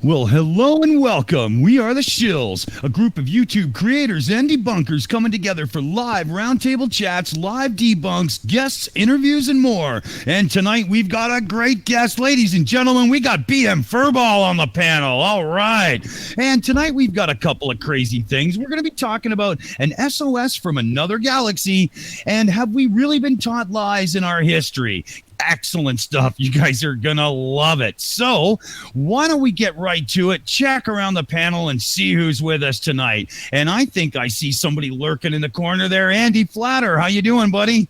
Well, hello and welcome. We are the Shills, a group of YouTube creators and debunkers coming together for live roundtable chats, live debunks, guests, interviews, and more. And tonight we've got a great guest. Ladies and gentlemen, we got BM Furball on the panel. All right. And tonight we've got a couple of crazy things. We're going to be talking about an SOS from another galaxy, and have we really been taught lies in our history? Excellent stuff. You guys are going to love it. So why don't we get right to it, check around the panel and see who's with us tonight. And I think I see somebody lurking in the corner there. Andy Flatter, how you doing, buddy?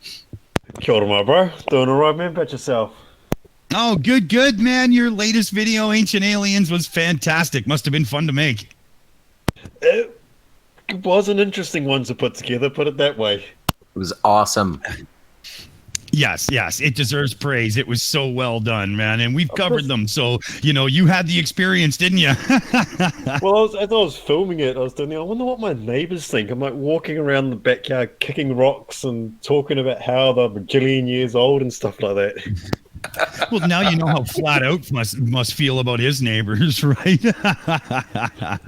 Kia ora, my bro. Doing all right, man. Bet yourself. Oh, good, man. Your latest video, Ancient Aliens, was fantastic. Must have been fun to make. It was an interesting one to put together, put it that way. It was awesome. Yes, it deserves praise. It was so well done, man. And we've covered them. So, you had the experience, didn't you? Well, as I was filming it, I was thinking, I wonder what my neighbors think. I'm like walking around the backyard kicking rocks and talking about how they're a bajillion years old and stuff like that. Well, now you know how Flat Out must feel about his neighbors, right? At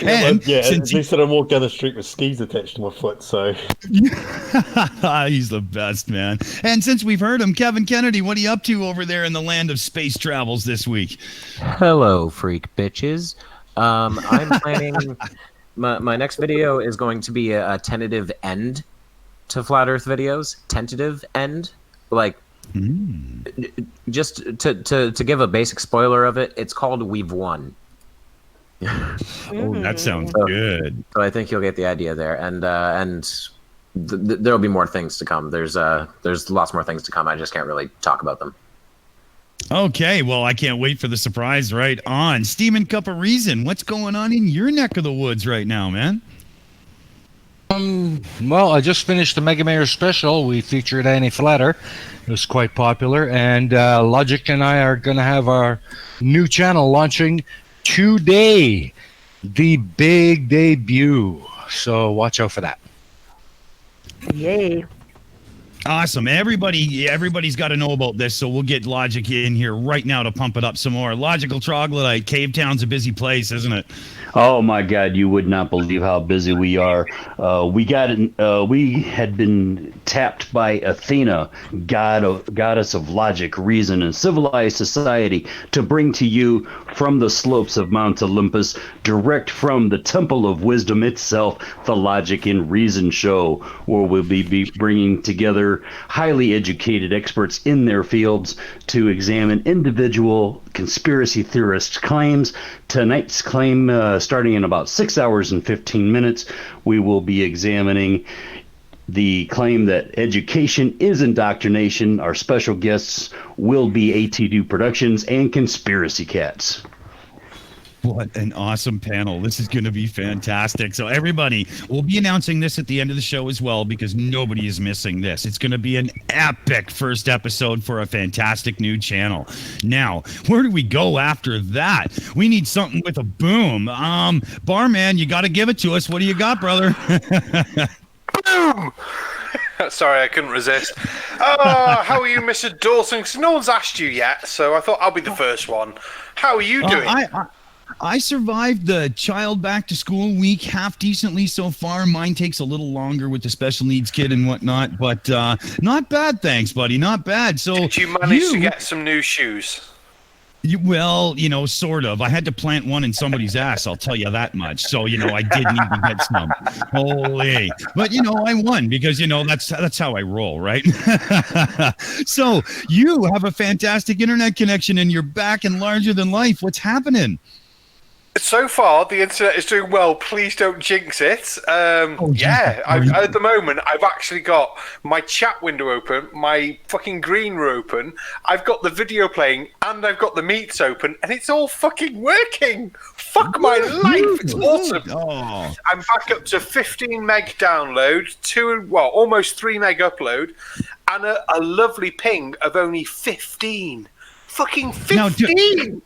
least I don't walk down the street with skis attached to my foot, so... He's the best, man. And since we've heard him, Kevin Kennedy, what are you up to over there in the land of space travels this week? Hello, freak bitches. I'm planning... my next video is going to be a tentative end to Flat Earth videos. Tentative end. Like... Just to give a basic spoiler of it, it's called We've Won. Oh, that sounds good. So I think you'll get the idea there, and there'll be more things to come. There's lots more things to come. I just can't really talk about them. Okay, well, I can't wait for the surprise. Right on. Steaming Cup of Reason, what's going on in your neck of the woods right now, man? Well, I just finished the Mega Mayor special. We featured Annie Flatter. It was quite popular, and Logic and I are going to have our new channel launching today, the big debut. So watch out for that. Yay. Awesome. Everybody's got to know about this, so we'll get Logic in here right now to pump it up some more. Logical Troglodyte, Cave Town's a busy place, isn't it? Oh my God, you would not believe how busy we are. We had been tapped by Athena, goddess of logic, reason, and civilized society, to bring to you from the slopes of Mount Olympus, direct from the Temple of Wisdom itself, the Logic and Reason Show, where we'll be bringing together highly educated experts in their fields to examine individual conspiracy theorists' claims. Tonight's claim, starting in about 6 hours and 15 minutes, we will be examining the claim that education is indoctrination. Our special guests will be AT2 Productions and Conspiracy Cats. What an awesome panel. This is going to be fantastic. So everybody, we'll be announcing this at the end of the show as well, because nobody is missing this. It's going to be an epic first episode for a fantastic new channel. Now, where do we go after that? We need something with a boom. Barman, you got to give it to us. What do you got, brother? Boom! Sorry, I couldn't resist. How are you, Mr. Dawson? 'Cause no one's asked you yet, so I thought I'll be the first one. How are you doing? I survived the child back to school week half decently so far. Mine takes a little longer with the special needs kid and whatnot, but not bad, thanks, buddy. Not bad. So did you manage to get some new shoes? Well, sort of. I had to plant one in somebody's ass, I'll tell you that much. So, I did need to get some. Holy. But, I won because, that's how I roll, right? So you have a fantastic internet connection and you're back and larger than life. What's happening? So far, the internet is doing well. Please don't jinx it. At the moment, I've actually got my chat window open, my fucking green room open, I've got the video playing, and I've got the meets open, and it's all fucking working. Fuck my life. It's awesome. Oh. I'm back up to 15 meg download, almost 3 meg upload, and a lovely ping of only 15. Fucking 15!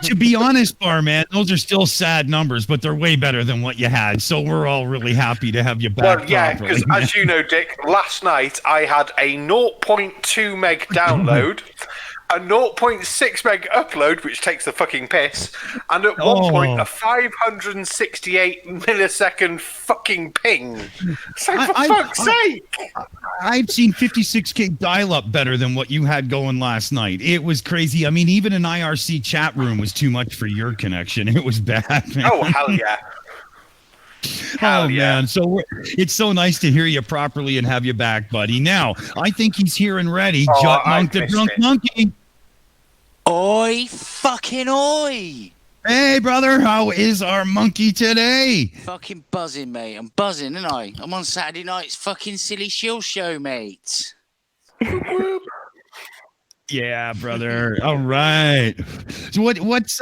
To be honest, Barman, those are still sad numbers, but they're way better than what you had. So we're all really happy to have you back. Well, yeah, because as you know, Dick, last night I had a 0.2 meg download a 0.6 meg upload, which takes the fucking piss, and at one point a 568 millisecond fucking ping. So for fuck's sake! I've seen 56K dial-up better than what you had going last night. It was crazy. I mean, even an IRC chat room was too much for your connection. It was bad, man. Oh, hell yeah. Man, so it's so nice to hear you properly and have you back, buddy. Now, I think he's here and ready. Jutmonkthedrunk Monkey. Oi, fucking oi! Hey, brother, how is our monkey today? Fucking buzzing, mate. I'm buzzing, aren't I? I'm on Saturday night's fucking silly shill show, mate. Yeah, brother. All right. So what's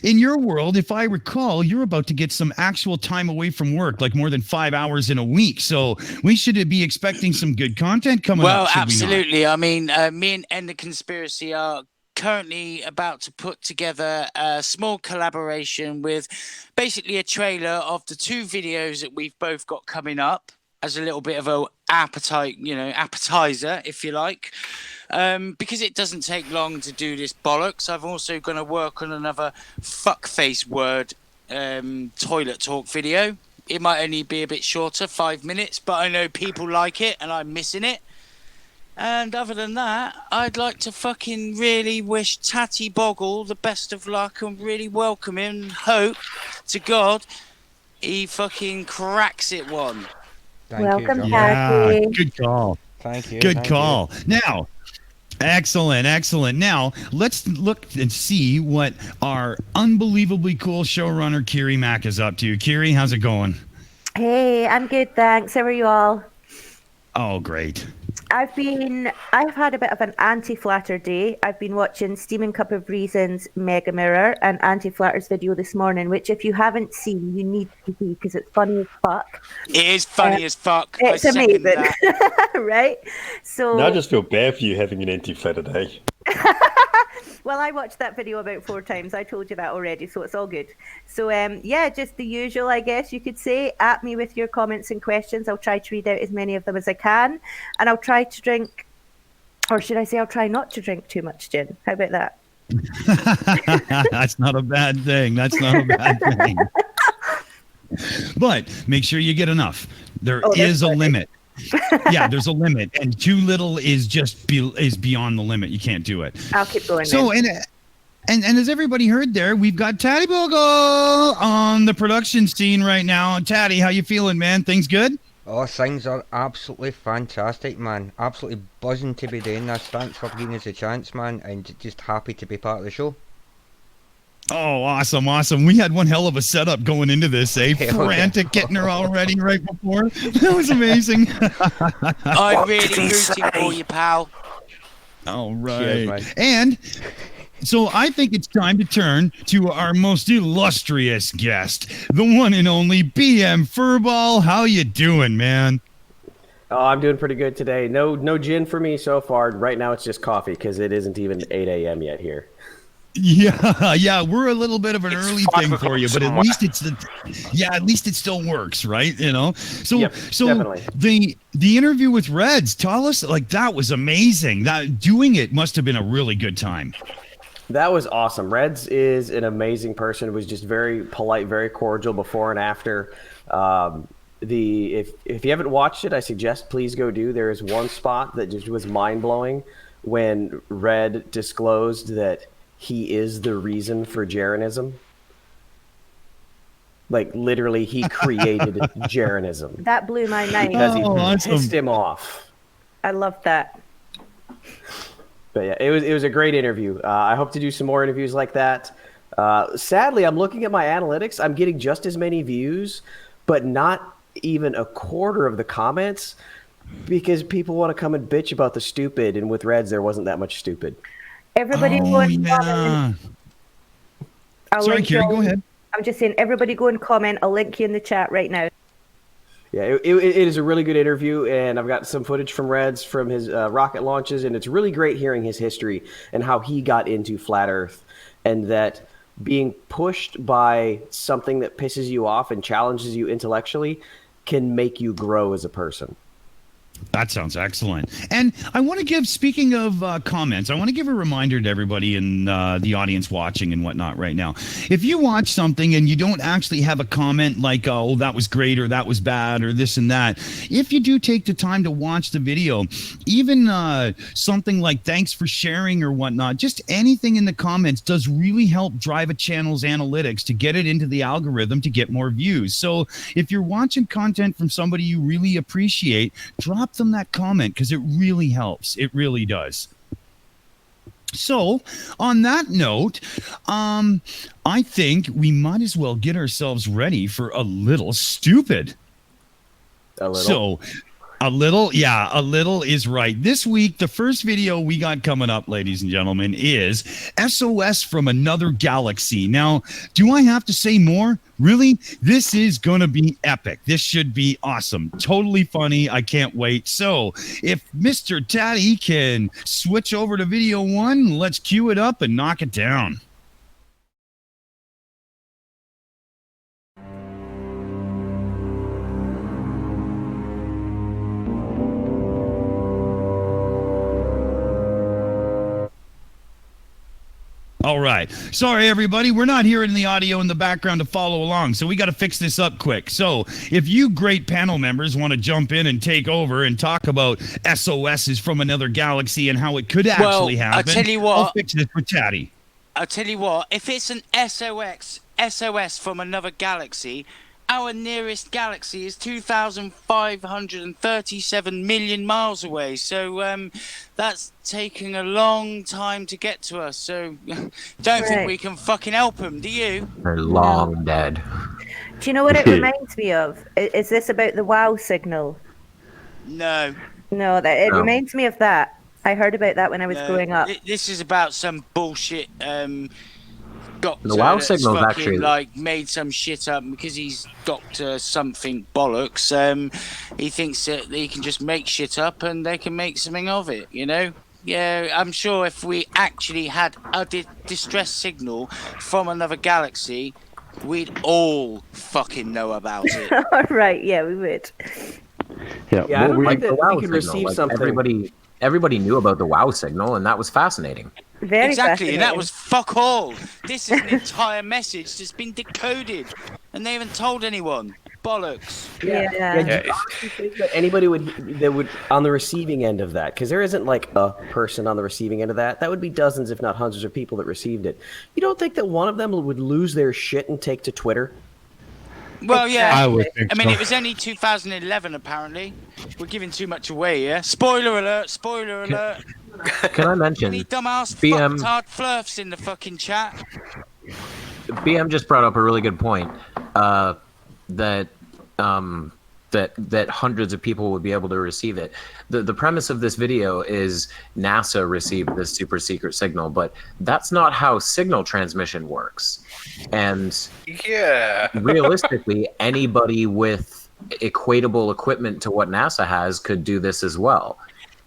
in your world? If I recall, you're about to get some actual time away from work, like more than 5 hours in a week. So we should be expecting some good content coming up. Well, absolutely. I mean, me and End the Conspiracy are currently about to put together a small collaboration with basically a trailer of the 2 videos that we've both got coming up as a little bit of a appetizer, if you like. Because it doesn't take long to do this bollocks, I've also going to work on another fuckface word toilet talk video. It might only be a bit shorter, 5 minutes, but I know people like it and I'm missing it. And other than that, I'd like to fucking really wish Tatty Boggle the best of luck and really welcome him and hope to God he fucking cracks it one. Welcome, Tatty. Yeah, good call. Thank you. Good call. Now, excellent. Now, let's look and see what our unbelievably cool showrunner, Kiri Mac, is up to. Kiri, how's it going? Hey, I'm good, thanks. How are you all? Oh, great. I've had a bit of an anti-flatter day. I've been watching Steaming Cup of Reason's Mega Mirror and Anti-Flatter's video this morning, which if you haven't seen, you need to see because it's funny as fuck. It is funny as fuck. It's amazing, right? So now I just feel bad for you having an anti-flatter day. Well, I watched that video about 4 times. I told you that already, so it's all good. So, just the usual, I guess you could say. At me with your comments and questions. I'll try to read out as many of them as I can. And I'll try to drink, or should I say I'll try not to drink too much gin. How about that? That's not a bad thing. But make sure you get enough. There is a limit. Yeah, there's a limit, and too little is just is beyond the limit. You can't do it. I'll keep going. So, and as everybody heard there, we've got Tatty Bogle on the production scene right now. Tatty, how you feeling, man? Things good? Oh, things are absolutely fantastic, man. Absolutely buzzing to be doing this. Thanks for giving us a chance, man, and just happy to be part of the show. Oh, awesome. We had one hell of a setup going into this, eh? Frantic getting her all ready right before. That was amazing. I'm really rooting for you, pal. All right. Cheers, and so I think it's time to turn to our most illustrious guest, the one and only BM Furball. How you doing, man? Oh, I'm doing pretty good today. No gin for me so far. Right now it's just coffee because it isn't even 8 a.m. yet here. Yeah, we're a little bit of an early thing for you, but at least at least it still works, right? You know. So definitely. the interview with Reds, tell us, like, that was amazing. That doing it must have been a really good time. That was awesome. Reds is an amazing person. Was just very polite, very cordial before and after. If you haven't watched it, I suggest please go do. There is one spot that just was mind blowing when Red disclosed that he is the reason for Jeranism. Like, literally, he created Jeranism. That blew my mind. Because he pissed him off. I love that. But yeah, it was a great interview. I hope to do some more interviews like that. Sadly, I'm looking at my analytics. I'm getting just as many views, but not even a quarter of the comments because people want to come and bitch about the stupid. And with Reds, there wasn't that much stupid. Everybody go and comment. Sorry, Kiri, go ahead. I'm just saying, everybody go and comment. I'll link you in the chat right now. Yeah, it is a really good interview, and I've got some footage from Reds from his rocket launches, and it's really great hearing his history and how he got into Flat Earth, and that being pushed by something that pisses you off and challenges you intellectually can make you grow as a person. That sounds excellent. And I want to give, speaking of comments, I want to give a reminder to everybody in the audience watching and whatnot right now. If you watch something and you don't actually have a comment like, oh, that was great or that was bad or this and that, if you do take the time to watch the video, even something like thanks for sharing or whatnot, just anything in the comments does really help drive a channel's analytics to get it into the algorithm to get more views. So if you're watching content from somebody you really appreciate, drop them that comment because it really helps. It really does. So, on that note, I think we might as well get ourselves ready for a little stupid. A little? So, a little is right. This week, the first video we got coming up, ladies and gentlemen, is SOS from Another Galaxy. Now, do I have to say more? Really? This is going to be epic. This should be awesome. Totally funny. I can't wait. So, if Mr. Taddy can switch over to video 1, let's cue it up and knock it down. All right. Sorry, everybody. We're not hearing the audio in the background to follow along, so we got to fix this up quick. So if you great panel members want to jump in and take over and talk about SOSs from Another Galaxy and how it could actually happen, I'll tell you what. I'll fix this for Taddy. I'll tell you what. If it's an SOS from Another Galaxy, our nearest galaxy is 2,537 million miles away. So that's taking a long time to get to us. So don't think we can fucking help them, do you? They're long dead. Do you know what it reminds me of? Is this about the WoW signal? No. No, it reminds me of that. I heard about that when I was growing up. This is about some bullshit doctor The WoW that's signal is fucking, actually like made some shit up because he's Doctor something bollocks. He thinks that he can just make shit up and they can make something of it, you know? Yeah, I'm sure if we actually had a distress signal from another galaxy, we'd all fucking know about it. All right, yeah, we would. Yeah, I don't like think the that WoW we could signal, receive like something. everybody knew about the WoW signal, and that was fascinating. Very exactly, and that fascinating. was fuck all. This is an entire message that's been decoded, and they haven't told anyone. Bollocks. Yeah. Do you honestly think that anybody would on the receiving end of that? Because there isn't like a person on the receiving end of that. That would be dozens, if not hundreds, of people that received it. You don't think that one of them would lose their shit and take to Twitter? Well, yeah. I would think I mean, so. it was only 2011, apparently. We're giving too much away, yeah? Spoiler alert, spoiler alert. Can I mention, Any dumbass BM fucktard flurfs in the fucking chat? BM just brought up a really good point, that hundreds of people would be able to receive it. The premise of this video is NASA received this super secret signal, but that's not how signal transmission works. And Yeah. realistically, anybody with equatable equipment to what NASA has could do this as well.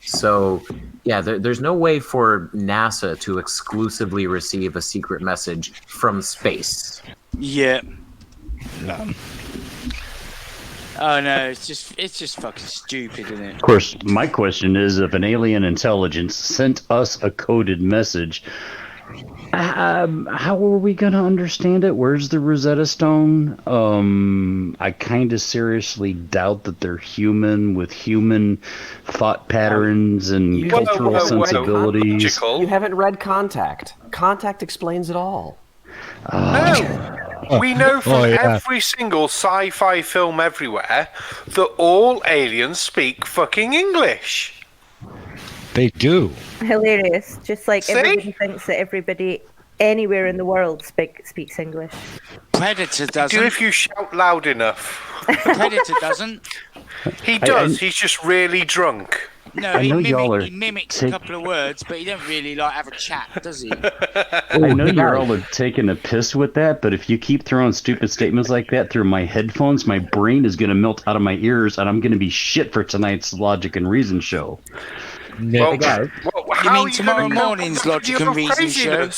So, yeah, there's no way for NASA to exclusively receive a secret message from space. Yeah. Oh no, it's just fucking stupid, isn't it? Of course, my question is, if an alien intelligence sent us a coded message, how are we going to understand it? Where's the Rosetta Stone? I kind of seriously doubt that they're human with human thought patterns and cultural sensibilities. You haven't read Contact. Contact explains it all. No, we know from every single sci-fi film everywhere that all aliens speak fucking English. They do. Hilarious. Just like See? everybody thinks that everybody anywhere in the world speaks English. Predator Do doesn't. if you shout loud enough. Predator doesn't. He does. He's just really drunk. No, I know y'all are he mimics a couple of words, but he don't really like have a chat, does he? I know you're all taking a piss with that, but if you keep throwing stupid statements like that through my headphones, my brain is going to melt out of my ears, and I'm going to be shit for tonight's Logic and Reason show. Well, guys. You mean tomorrow morning's Logic and Reason show?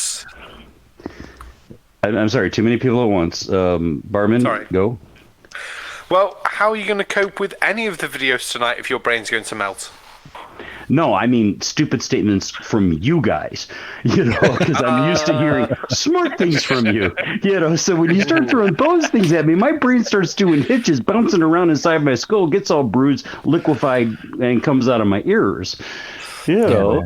I'm sorry, too many people at once. Barman, Sorry. go. Well, how are you going to cope with any of the videos tonight if your brain's going to melt? No, I mean stupid statements from you guys, because I'm used to hearing smart things from you, so when you start throwing those things at me, my brain starts doing hitches, bouncing around inside my skull, gets all bruised, liquefied, and comes out of my ears. Well,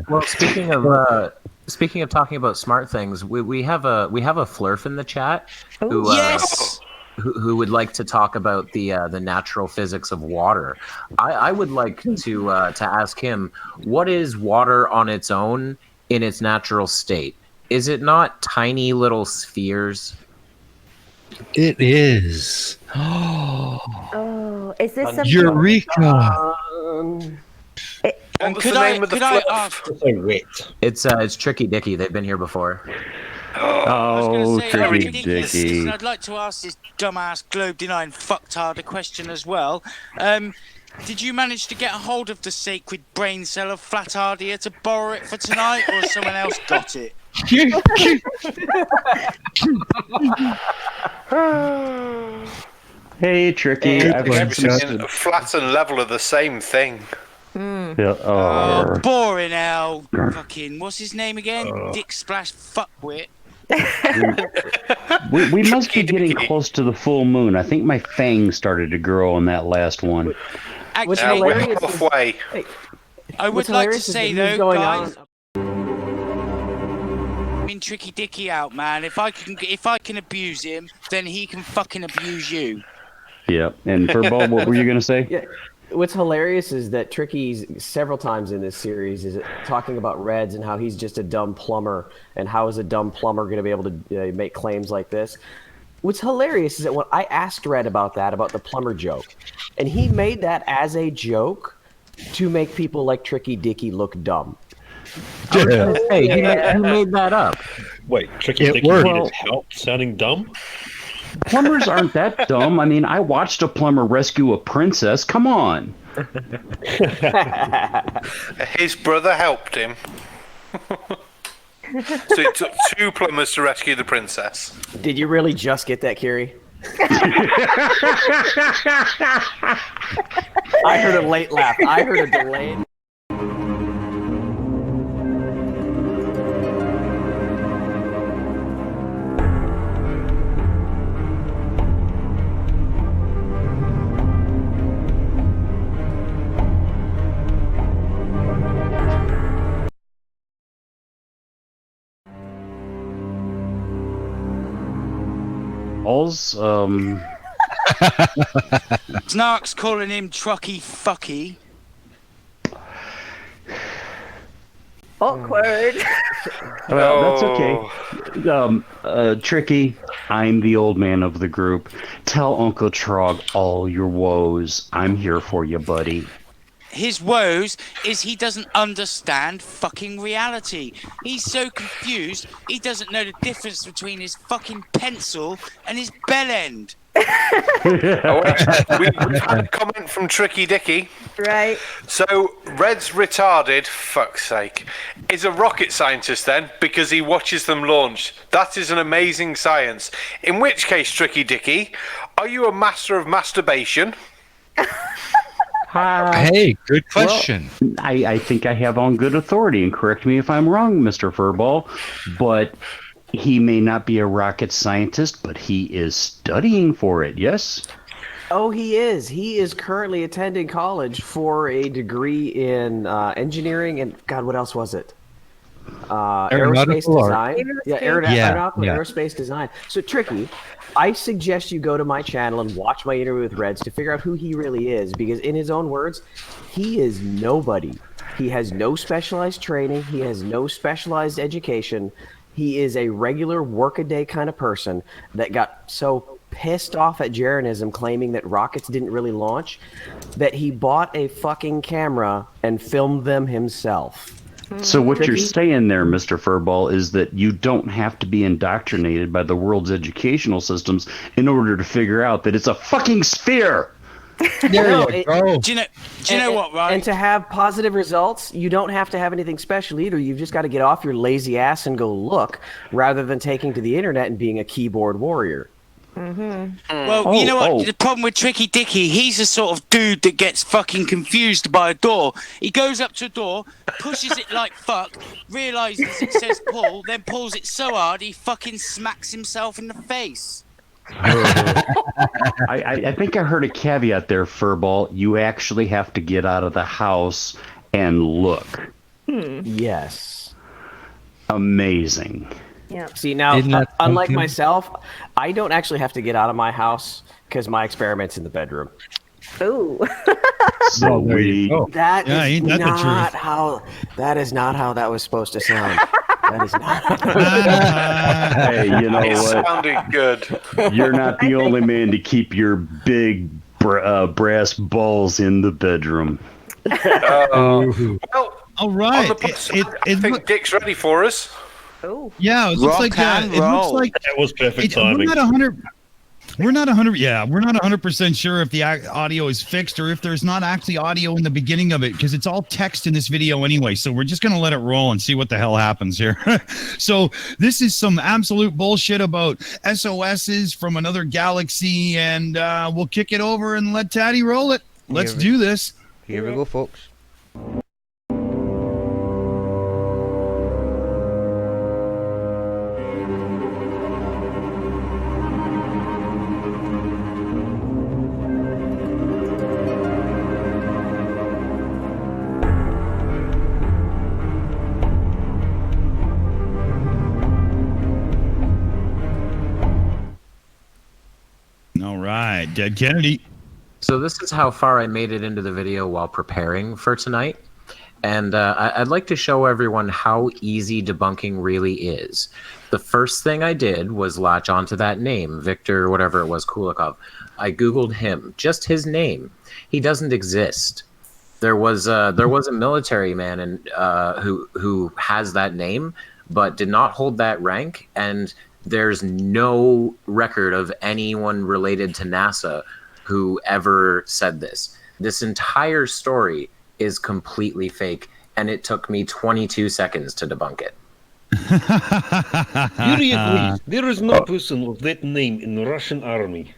speaking of talking about smart things, we have a flurf in the chat who Yes! who would like to talk about the natural physics of water. I would like to ask him, what is water on its own in its natural state? Is it not tiny little spheres? It is. Oh, is this something? Eureka! And What's the name of the I fluff? ask? So wet. It's Tricky Dicky. They've been here before. I was Oh, going to say, Tricky ridiculous. Dicky. Listen, I'd like to ask this dumbass globe-denying fucktard a question as well. Did you manage to get a hold of the sacred brain cell of Flatardia to borrow it for tonight, or someone else got it? Hey, Tricky. I've got some... Flat and level are the same thing. Yeah, Oh, boring hell. Fucking, what's his name again? Dick Splash Fuckwit. we must be getting close to the full moon. I think my fangs started to grow on that last one. Actually, We're halfway. I would What's like to hilarious is say that he's though, going guys, on- I mean, Tricky Dicky out, man. If I can abuse him, then he can fucking abuse you. Yeah. And Furball, what were you going to say? Yeah. What's hilarious is that Tricky's several times in this series is talking about Reds and how he's just a dumb plumber, and how is a dumb plumber going to be able to make claims like this. What's hilarious is that when I asked Red about the plumber joke, and he made that as a joke to make people like Tricky Dicky look dumb. Hey, who made that up? Wait, Tricky It Dicky worked. needed help sounding dumb? Plumbers aren't that dumb. I mean, I watched a plumber rescue a princess. Come on. His brother helped him. So it took two plumbers to rescue the princess. Did you really just get that, Kiri? I heard a late laugh. I heard a delayed. All's, Snark's calling him Trucky Fucky. Awkward. well, that's okay. Tricky, I'm the old man of the group. Tell Uncle Trog all your woes. I'm here for you, buddy. His woes is he doesn't understand fucking reality. He's so confused, he doesn't know the difference between his fucking pencil and his bell end. We've had a comment from Tricky Dicky. Right. So, Red's retarded, fuck's sake, is a rocket scientist then, because he watches them launch. That is an amazing science. In which case, Tricky Dicky, are you a master of masturbation? Hey, good question. Well, I think I have on good authority, and correct me if I'm wrong, Mr. Furball, but he may not be a rocket scientist, but he is studying for it, yes? Oh, he is. He is currently attending college for a degree in engineering and, God, what else was it? Aerospace Aeronautical art. design. Yeah, aeronautical aerospace design. So, Tricky, I suggest you go to my channel and watch my interview with Reds to figure out who he really is, because in his own words, he is nobody. He has no specialized training. He has no specialized education. He is a regular workaday kind of person that got so pissed off at Jeranism claiming that rockets didn't really launch that he bought a fucking camera and filmed them himself. So what you're Tricky? saying there, Mr. Furball, is that you don't have to be indoctrinated by the world's educational systems in order to figure out that it's a fucking sphere. There you go. Do you know what, right? And to have positive results, you don't have to have anything special either. You've just got to get off your lazy ass and go look, rather than taking to the internet and being a keyboard warrior. Well, you know what? The problem with Tricky Dicky, he's the sort of dude that gets fucking confused by a door. He goes up to a door, pushes it like fuck, realises it says pull, then pulls it so hard he fucking smacks himself in the face. I think I heard a caveat there, Furball. You actually have to get out of the house and look. Yes. Amazing. Yeah. See, now, unlike myself, I don't actually have to get out of my house because my experiment's in the bedroom. Oh. Sweet. That is ain't that the not truth? how. That is not how that was supposed to sound. That is not. Hey, you know It what? sounded good. You're not the only man to keep your big brass balls in the bedroom. Well, All right. on the plus side, I think Dick's ready for us. Oh. Yeah, it looks like and it looks roll. like That was perfect we're timing. not 100. We're not 100. Yeah, we're not 100% sure if the audio is fixed or if there's not actually audio in the beginning of it because it's all text in this video anyway. So we're just gonna let it roll and see what the hell happens here. So this is some absolute bullshit about SOSs from another galaxy, and we'll kick it over and let Taddy roll it. Let's do this. Here we go, folks. All right, Dead Kennedy. So this is how far I made it into the video while preparing for tonight. And I'd like to show everyone how easy debunking really is. The first thing I did was latch onto that name, Victor, whatever it was, Kulikov. I Googled him, just his name. He doesn't exist. There was a military man who has that name, but did not hold that rank. And there's no record of anyone related to NASA who ever said this. This entire story is completely fake, and it took me 22 seconds to debunk it. Yuri agrees. There is no person of that name in the Russian army.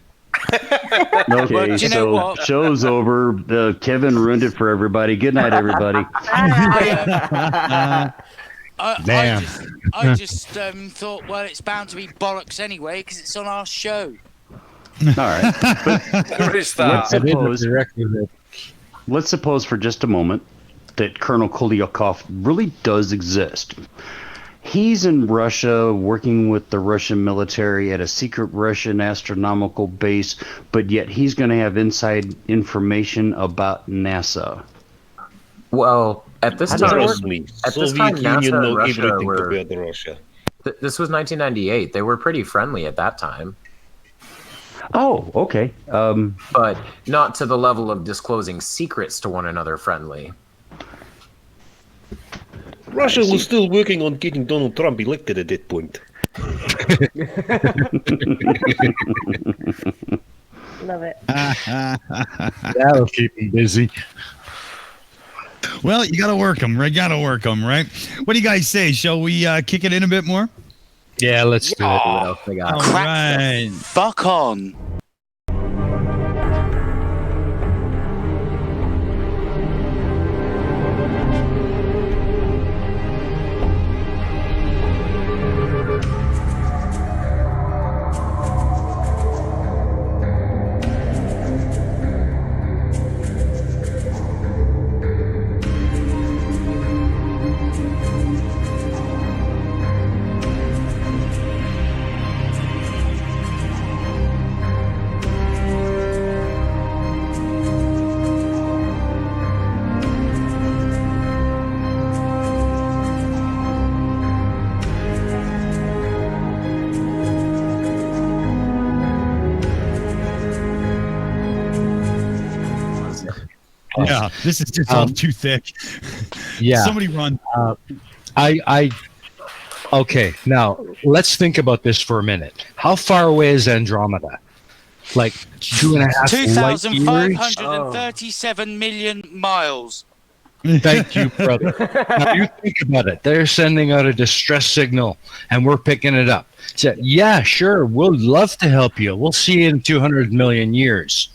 Okay, But you know so what? show's over. Kevin ruined it for everybody. Good night, everybody. Damn. I just thought, well, it's bound to be bollocks anyway because it's on our show. All right. But There is that. let's suppose for just a moment that Colonel Kulyakov really does exist. He's in Russia working with the Russian military at a secret Russian astronomical base, but yet he's going to have inside information about NASA. Well, at this time, Trust me, at this Soviet time, NASA Union know and Russia everything were. about the Russia. This was 1998. They were pretty friendly at that time, Oh, okay. but not to the level of disclosing secrets to one another friendly. Russia was still working on getting Donald Trump elected at that point. Love it. That'll keep him busy. Well, you gotta work them, right? Right? What do you guys say? Shall we kick it in a bit more? Yeah, let's do it. What else they got? All Crack right. the fuck on. Yeah, this is just all too thick. Yeah. Somebody run. Okay, now let's think about this for a minute. How far away is Andromeda? Like 2.5 light years? 2,537 million miles. Thank you, brother. Now you think about it. They're sending out a distress signal, and we're picking it up. So, yeah, sure, we'll love to help you. We'll see you in 200 million years.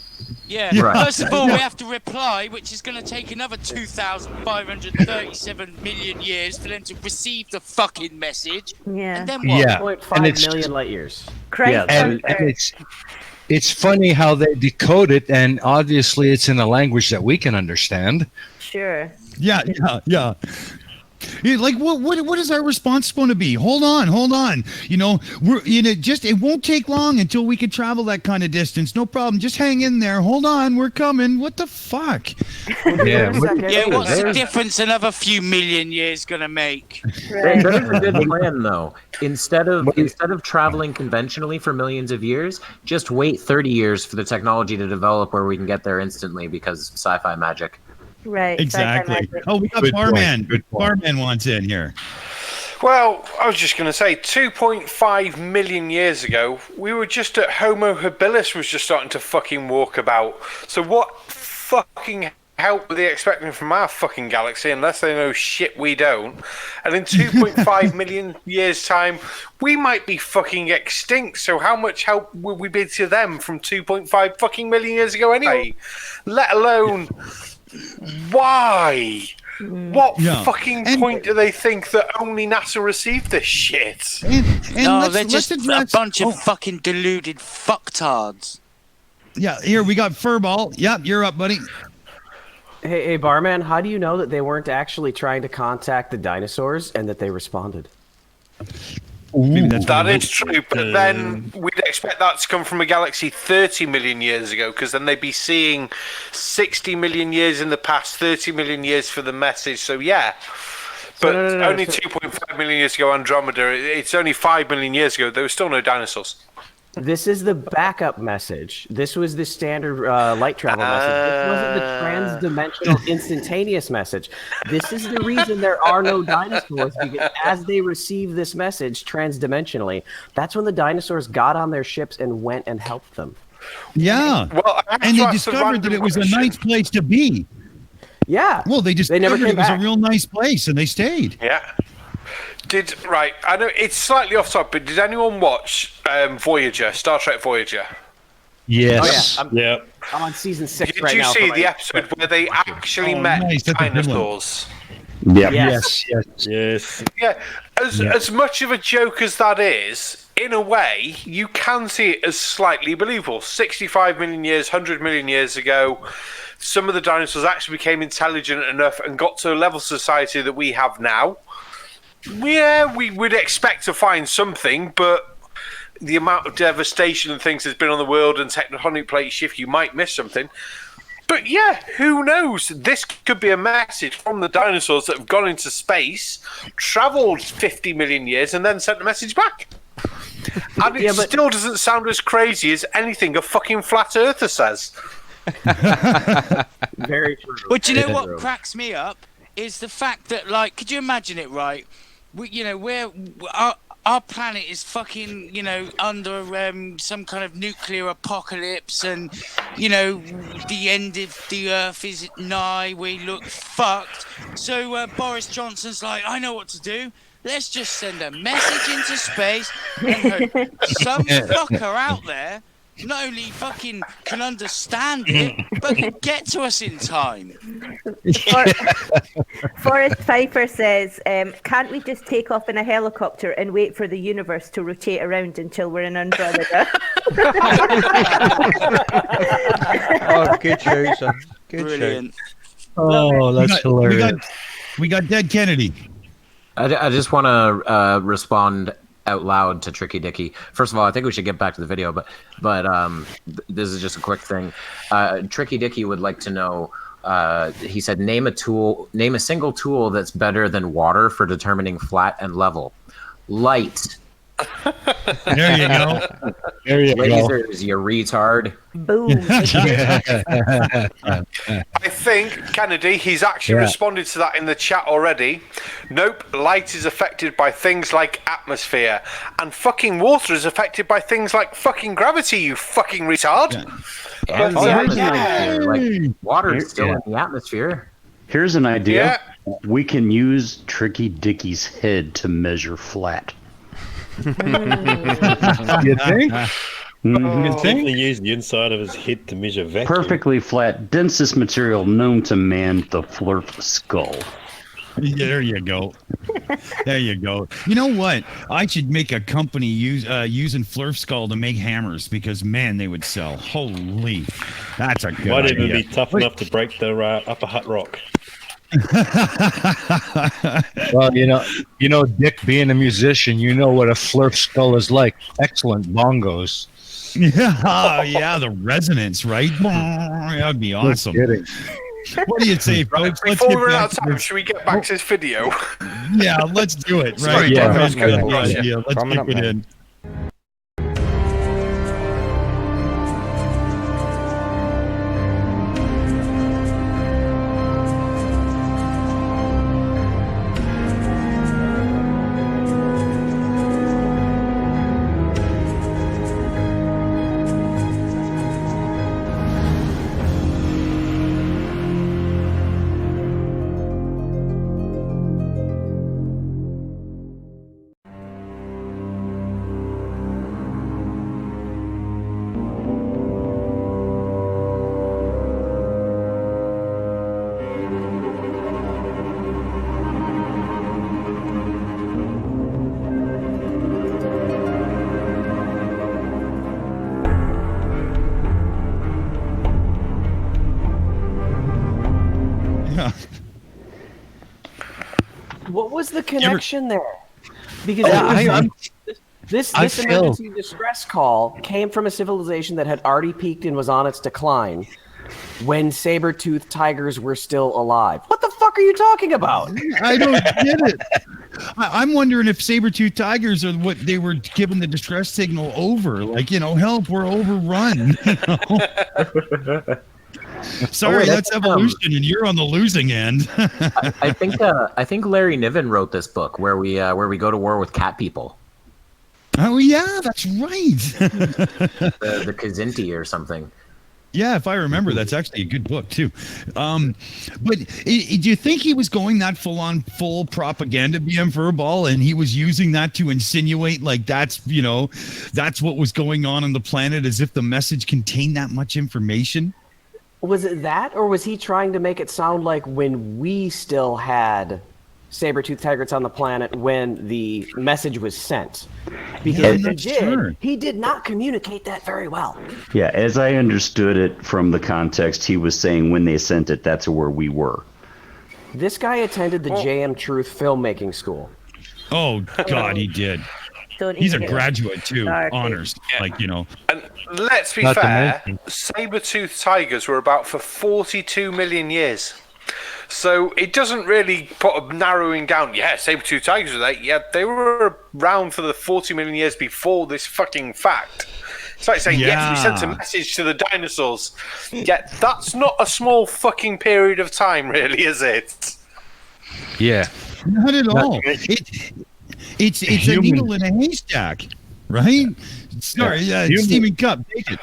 Yeah, first of all, we have to reply, which is going to take another 2,537 million years for them to receive the fucking message. Yeah. And then what? Yeah. 1.5 million light years. Christ, And it's funny how they decode it, and obviously it's in a language that we can understand. sure. Yeah. Yeah, like what is our response going to be? Hold on. You know, it won't take long until we can travel that kind of distance. No problem. Just hang in there. Hold on, we're coming. What the fuck? Yeah. What's the difference another few million years going to make? Right. There's a good plan, though. Instead of traveling conventionally for millions of years, just wait 30 years for the technology to develop where we can get there instantly because sci-fi magic. Right. Exactly. Oh, we got Good Barman. point. Good point. Barman wants in here. Well, I was just going to say, 2.5 million years ago, we were just at Homo habilis was just starting to fucking walk about. So what fucking help were they expecting from our fucking galaxy unless they know shit we don't? And in 2.5 million years' time, we might be fucking extinct. So how much help will we be to them from 2.5 fucking million years ago anyway? Let alone... Why? What fucking point do they think that only NASA received this shit? No, they're just a bunch of fucking deluded fucktards. Yeah, here we got Furball. Yep, you're up, buddy. Hey, Barman, how do you know that they weren't actually trying to contact the dinosaurs and that they responded? That is true, but then we'd expect that to come from a galaxy 30 million years ago, because then they'd be seeing 60 million years in the past, 30 million years for the message. So yeah, but only 2.5 million years ago, Andromeda. It's only 5 million years ago. There were still no dinosaurs. This is the backup message. This was the standard light travel message. This wasn't the trans-dimensional instantaneous message. This is the reason there are no dinosaurs, because as they receive this message trans-dimensionally, that's when the dinosaurs got on their ships and went and helped them. Yeah. Well, and they discovered that it was a nice place to be. Yeah. Well, they discovered never came it was back. a real nice place, and they stayed. Yeah. Right, I know it's slightly off topic, but did anyone watch Voyager, Star Trek Voyager? Yes. Oh, yeah. I'm on season 6 right now. Did you see the episode where they actually met dinosaurs? Yeah. Yes. Yeah, as much of a joke as that is, in a way, you can see it as slightly believable. 65 million years, 100 million years ago, some of the dinosaurs actually became intelligent enough and got to a level of society that we have now. Yeah, we would expect to find something, but the amount of devastation and things that's been on the world and tectonic plate shift, you might miss something. But yeah, who knows? This could be a message from the dinosaurs that have gone into space, travelled 50 million years, and then sent a message back. And it still doesn't sound as crazy as anything a fucking flat earther says. Very true. But you know what cracks me up is the fact that, like, could you imagine it, right? Our planet is fucking, under some kind of nuclear apocalypse, and, the end of the Earth is nigh. We look fucked. So Boris Johnson's like, I know what to do. Let's just send a message into space and hope some fucker out there not only fucking can understand it, but can get to us in time. Forrest Pfeiffer says, can't we just take off in a helicopter and wait for the universe to rotate around until we're in Andromeda? Oh, good show, son. Good Brilliant. Oh, that's hilarious. We got Dead Kennedy. I just want to respond out loud to Tricky Dicky. First of all, I think we should get back to the video, but this is just a quick thing. Tricky Dicky would like to know. He said, name a single tool that's better than water for determining flat and level. Light. There you go. There you Lasers, you retard. Boom. I think, Kennedy, he's actually responded to that in the chat already. Nope, light is affected by things like atmosphere, and fucking water is affected by things like fucking gravity, you fucking retard. And the atmosphere. Like, water is still in the atmosphere. Here's an idea. Yeah. We can use Tricky Dickie's head to measure flat. You think? Definitely use the inside of his head to measure vacuum. Perfectly flat, densest material known to man, the Flurf skull. Yeah, there you go. There you go. You know what? I should make a company using Flurf skull to make hammers because, man, they would sell. Holy. That's a good Might idea. even be tough enough to break the Upper Hut rock. Well, you know, Dick, being a musician, you know what a Flurf skull is like. Excellent bongos. Yeah, yeah, the resonance, right? That'd be awesome. No kidding. What do you say, folks? Let's Before get we run back out of to time, this. should we get back to this video? Yeah, let's do it. Right? Sorry, Yeah, let's go. Yeah, let's Coming kick up, it man. in. Yeah. What was the connection there? Because this I feel- emergency distress call came from a civilization that had already peaked and was on its decline when saber-toothed tigers were still alive. What the fuck are you talking about? I don't get it. I'm wondering if saber-toothed tigers are what they were giving the distress signal over. Like, help, we're overrun. Sorry, that's evolution, and you're on the losing end. I think Larry Niven wrote this book where we go to war with cat people. Oh, yeah, that's right. The Kazinti or something. Yeah, if I remember, that's actually a good book too. But do you think he was going that full propaganda BM Furball, and he was using that to insinuate like that's what was going on the planet, as if the message contained that much information? Was it that, or was he trying to make it sound like when we still had saber-toothed tigers on the planet when the message was sent? Because he did not communicate that very well. Yeah, as I understood it from the context, he was saying when they sent it, that's where we were. This guy attended the JM Truth filmmaking school. Oh, God, he did. He's a graduate too, honors. And let's be Not to fair, mention- saber-toothed tigers were about for 42 million years. So it doesn't really put a narrowing down. Yeah, saber-toothed tigers were there. Yeah, they were around for the 40 million years before this fucking fact. It's like saying, yes, we sent a message to the dinosaurs. Yeah, that's not a small fucking period of time, really, is it? Yeah. Not at all. It's a needle in a haystack, right? Sorry, Steaming Cup, take it.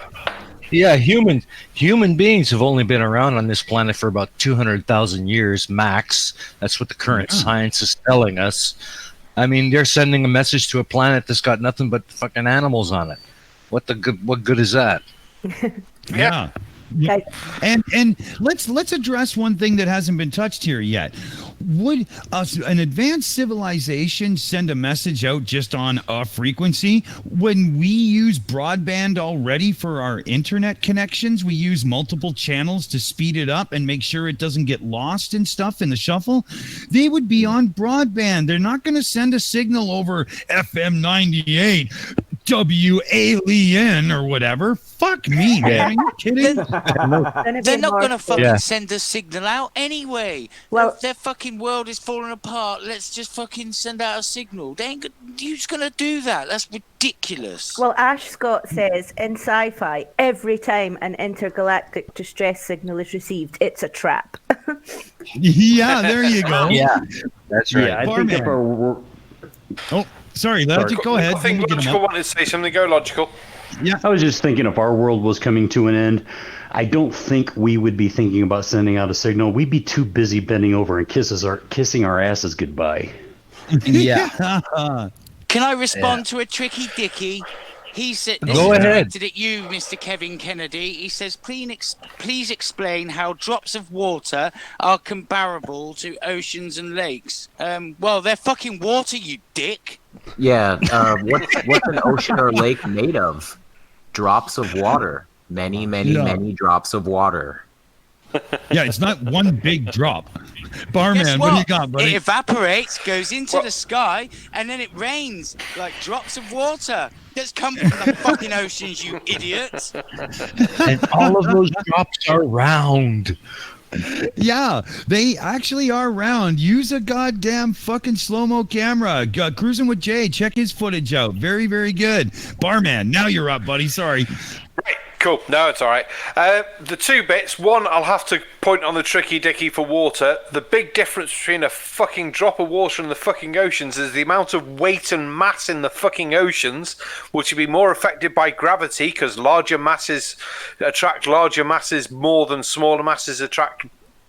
Yeah, human beings have only been around on this planet for about 200,000 years max. That's what the current science is telling us. I mean, they're sending a message to a planet that's got nothing but fucking animals on it. What good is that? Yeah. Guys. And let's address one thing that hasn't been touched here yet. Would an advanced civilization send a message out just on a frequency? When we use broadband already for our internet connections, we use multiple channels to speed it up and make sure it doesn't get lost and stuff in the shuffle. They would be on broadband. They're not going to send a signal over FM 98. W alien or whatever. Fuck me, man. Are you kidding? They're not going to fucking send a signal out anyway. Well, their fucking world is falling apart. Let's just fucking send out a signal. They ain't who's going to do that? That's ridiculous. Well, Ash Scott says in sci-fi, every time an intergalactic distress signal is received, it's a trap. Yeah, there you go. Yeah, that's right. Yeah, I think if our Sorry, Logic, go ahead. I think Logical wanted to say something. Go Logical. I was just thinking if our world was coming to an end, I don't think we would be thinking about sending out a signal. We'd be too busy bending over and kissing our asses goodbye. Yeah. Can I respond to a tricky dicky? He said, Go ahead. directed at you, Mr. Kevin Kennedy. He says, please explain how drops of water are comparable to oceans and lakes. Well, they're fucking water, you dick. Yeah, what's an ocean or lake made of? Drops of water. Many drops of water. Yeah, it's not one big drop. Barman, Guess what do you got, buddy? It evaporates, goes into the sky, and then it rains like drops of water that's come from the fucking oceans, you idiots. And all of those drops are round. Yeah, they actually are round. Use a goddamn fucking slow-mo camera. Cruising with Jay, check his footage out. Very, very good. Barman, now you're up, buddy. Sorry. Right, cool. No, it's all right. The two bits. One, I'll have to point on the tricky dicky for water. The big difference between a fucking drop of water and the fucking oceans is the amount of weight and mass in the fucking oceans, which would be more affected by gravity because larger masses attract larger masses more than smaller masses attract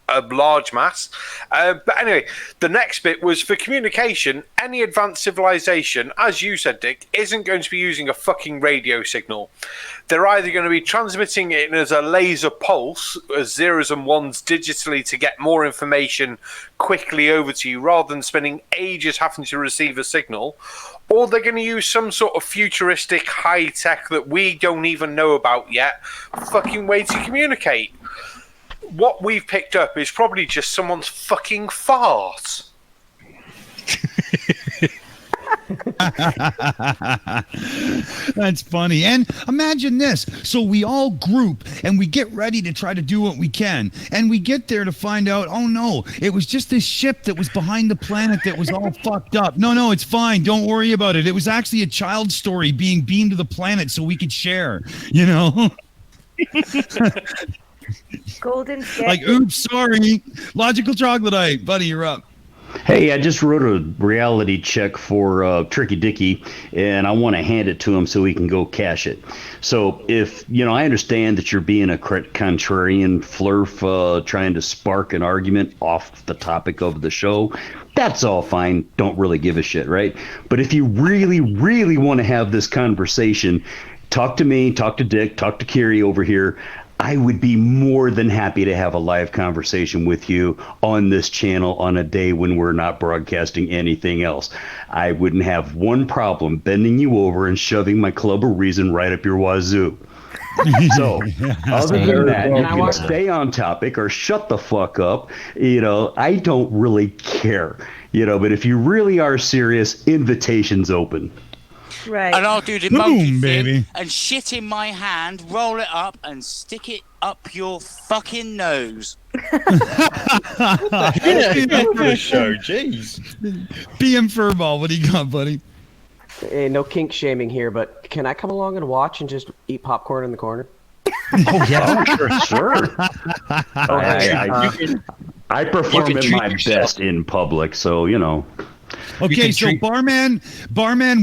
a large mass. But anyway, the next bit was for communication. Any advanced civilization, as you said, Dick, isn't going to be using a fucking radio signal. They're either going to be transmitting it as a laser pulse, as zeros and ones digitally to get more information quickly over to you rather than spending ages having to receive a signal, or they're going to use some sort of futuristic high tech that we don't even know about yet fucking way to communicate. What we've picked up is probably just someone's fucking fart. That's funny. And imagine this. So we all group and we get ready to try to do what we can. And we get there to find out, oh no, it was just this ship that was behind the planet that was all fucked up. No, it's fine. Don't worry about it. It was actually a child story being beamed to the planet so we could share, you know? Golden Like, oops, sorry. Logical Troglodyte. Buddy, you're up. Hey, I just wrote a reality check for Tricky Dicky, and I want to hand it to him so he can go cash it. So if, I understand that you're being a contrarian flurf trying to spark an argument off the topic of the show, that's all fine. Don't really give a shit, right? But if you really, really want to have this conversation, talk to me, talk to Dick, talk to Kiri over here. I would be more than happy to have a live conversation with you on this channel on a day when we're not broadcasting anything else. I wouldn't have one problem bending you over and shoving my club of reason right up your wazoo. So, other than that, you can stay on topic or shut the fuck up. I don't really care. But if you really are serious, invitation's open. Right. And I'll do the monkey thing and shit in my hand, roll it up, and stick it up your fucking nose. Show, jeez. BM Furball, what do you got, buddy? Hey, no kink shaming here, but can I come along and watch and just eat popcorn in the corner? Oh, yeah, sure. I perform at my best in public, so, Okay, so Barman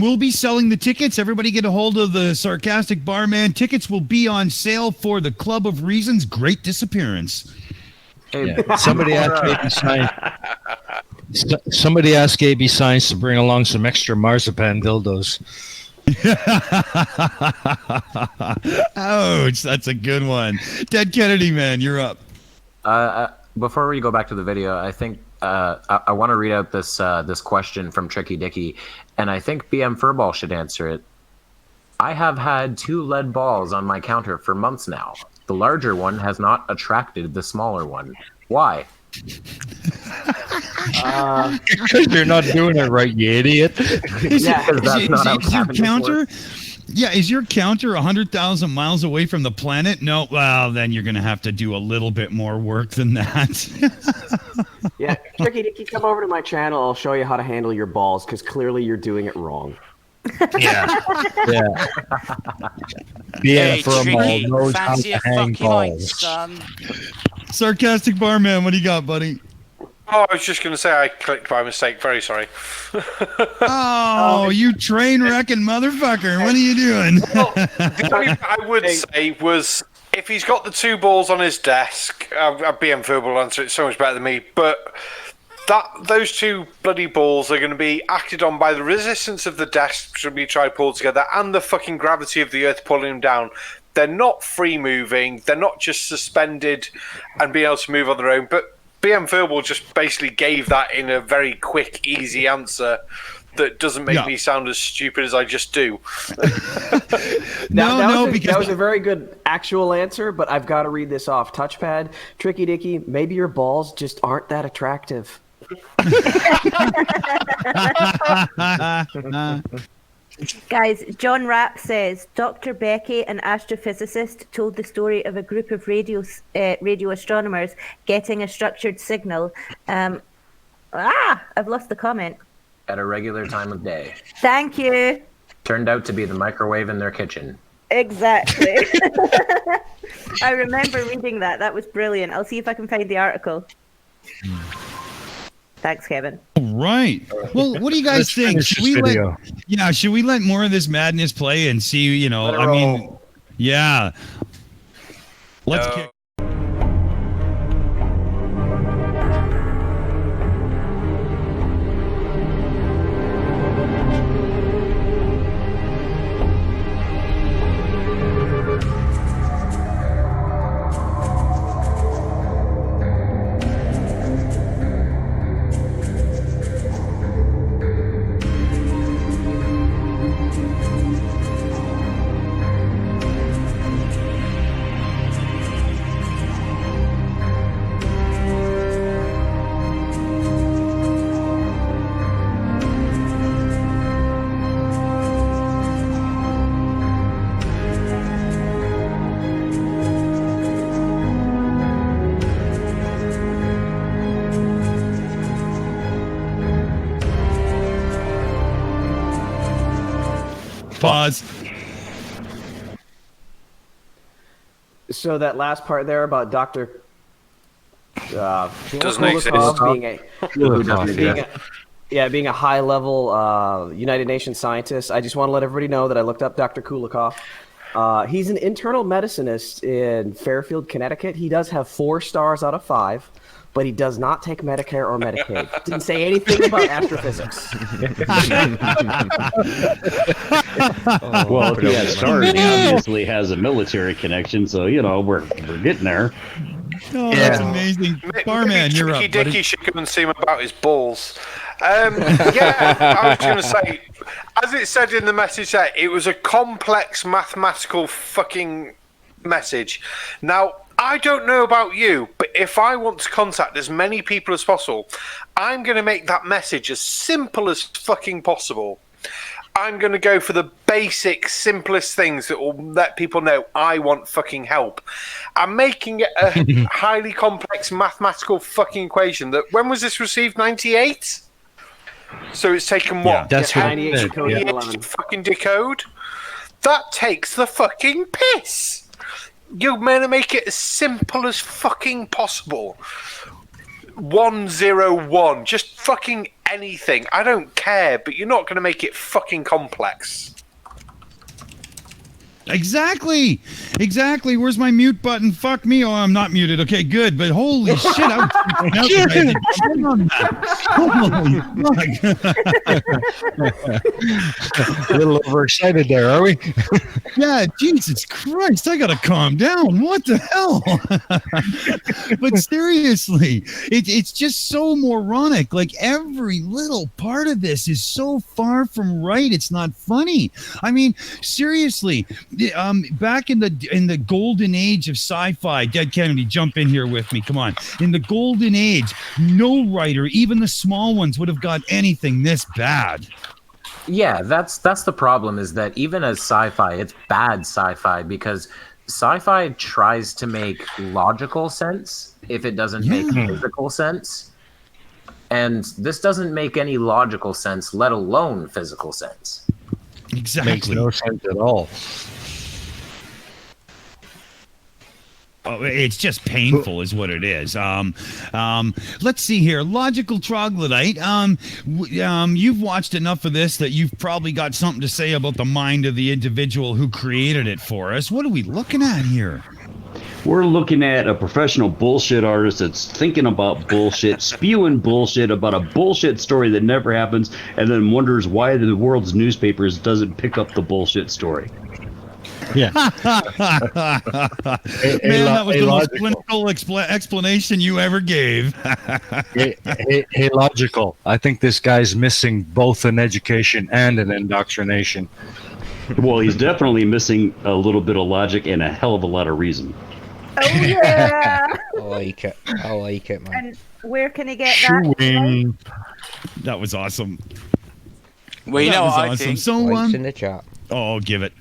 will be selling the tickets. Everybody get a hold of the Sarcastic Barman. Tickets will be on sale for the Club of Reason's Great Disappearance. Yeah. Somebody asked AB Science to bring along some extra marzipan dildos. Ouch, that's a good one. Dead Kennedy, man, you're up. Before we go back to the video, I think I want to read out this question from Tricky Dicky, and I think BM Furball should answer it. I have had 2 lead balls on my counter for months now. The larger one has not attracted the smaller one. Why? Because you're not doing it right, you idiot. Is your counter? Yeah, is your counter 100,000 miles away from the planet? No, well, then you're going to have to do a little bit more work than that. Yeah, Tricky Dicky, come over to my channel. I'll show you how to handle your balls, because clearly you're doing it wrong. Yeah. Hey, for a Tricky, knows how fancy to a hang fucking light, balls. son. Sarcastic Barman, what do you got, buddy? Oh, I was just going to say I clicked by mistake. Very sorry. Oh, you train wrecking motherfucker. What are you doing? Well, the only thing I would say was if he's got the 2 balls on his desk, BM Furball will answer it so much better than me, but those 2 bloody balls are going to be acted on by the resistance of the desk, which will be tried to pull together, and the fucking gravity of the Earth pulling them down. They're not free moving. They're not just suspended and being able to move on their own. But BM Furball just basically gave that in a very quick, easy answer that doesn't make me sound as stupid as I just do. That was a very good actual answer, but I've got to read this off. Touchpad, Tricky Dicky, maybe your balls just aren't that attractive. Guys, John Rapp says Dr. Becky, an astrophysicist, told the story of a group of radio astronomers getting a structured signal. I've lost the comment. At a regular time of day. Thank you. Turned out to be the microwave in their kitchen. Exactly. I remember reading that. That was brilliant. I'll see if I can find the article. Thanks, Kevin. All right. Well, what do you guys think? Should we let more of this madness play and see, yeah. Let's kick. Pause. So that last part there about Dr. being a high-level United Nations scientist, I just want to let everybody know that I looked up Dr. Kulikov. He's an internal medicinist in Fairfield, Connecticut. He does have 4 stars out of 5. But he does not take Medicare or Medicaid. Didn't say anything about astrophysics. Well, if he has stars, he obviously has a military connection, so, we're getting there. Oh, that's amazing. Barman, you're up, buddy. Dicky should come and see him about his balls. I was going to say, as it said in the message there, it was a complex mathematical fucking message. Now, I don't know about you, but if I want to contact as many people as possible, I'm going to make that message as simple as fucking possible. I'm going to go for the basic, simplest things that will let people know I want fucking help. I'm making it a highly complex mathematical fucking equation that, when was this received? 98? So it's taken what? Yeah, that's 98 to fucking decode? That takes the fucking piss. You're going to make it as simple as fucking possible. 101. Just fucking anything. I don't care, but you're not going to make it fucking complex. Exactly. Where's my mute button? Fuck me. Oh, I'm not muted. Okay, good. But holy shit, I was a little overexcited there, are we? Yeah, Jesus Christ, I gotta calm down. What the hell? But seriously, it's just so moronic. Like, every little part of this is so far from right. It's not funny. I mean, seriously. Back in the golden age of sci-fi, Dead Kennedy, jump in here with me. Come on. In the golden age, no writer, even the small ones, would have got anything this bad. Yeah, that's the problem, is that even as sci-fi, it's bad sci-fi, because sci-fi tries to make logical sense if it doesn't make physical sense. And this doesn't make any logical sense, let alone physical sense. Exactly. Makes no sense at all. Oh, it's just painful is what it is. Let's see here. Logical Troglodyte. You've watched enough of this that you've probably got something to say about the mind of the individual who created it for us. What are we looking at here? We're looking at a professional bullshit artist that's thinking about bullshit, spewing bullshit about a bullshit story that never happens, and then wonders why the world's newspapers doesn't pick up the bullshit story. Yeah. Man, that was the most clinical explanation you ever gave. Hey, logical. I think this guy's missing both an education and an indoctrination. Well, he's definitely missing a little bit of logic and a hell of a lot of reason. Oh yeah. I like it. I like it, man. And where can he get that? That was awesome. Well, you That know was what I awesome. think. So, Likes in the chat. oh, give it.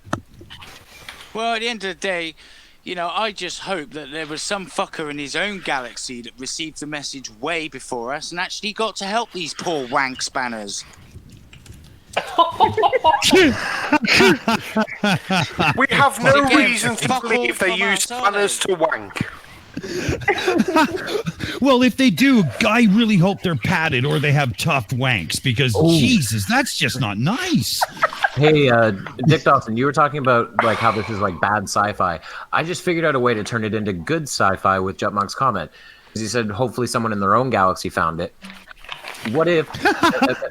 Well, at the end of the day, you know, I just hope that there was some fucker in his own galaxy that received the message way before us and actually got to help these poor wank spanners. We have no Again, reason to fuck all believe they from use us, are they? spanners to wank. Well, if they do, I really hope they're padded or they have tough wanks because, Jesus, that's just not nice. Hey, Dick Dawson, you were talking about like how this is like bad sci-fi. I just figured out a way to turn it into good sci-fi with Jutmonk's comment. Because he said hopefully someone in their own galaxy found it. What if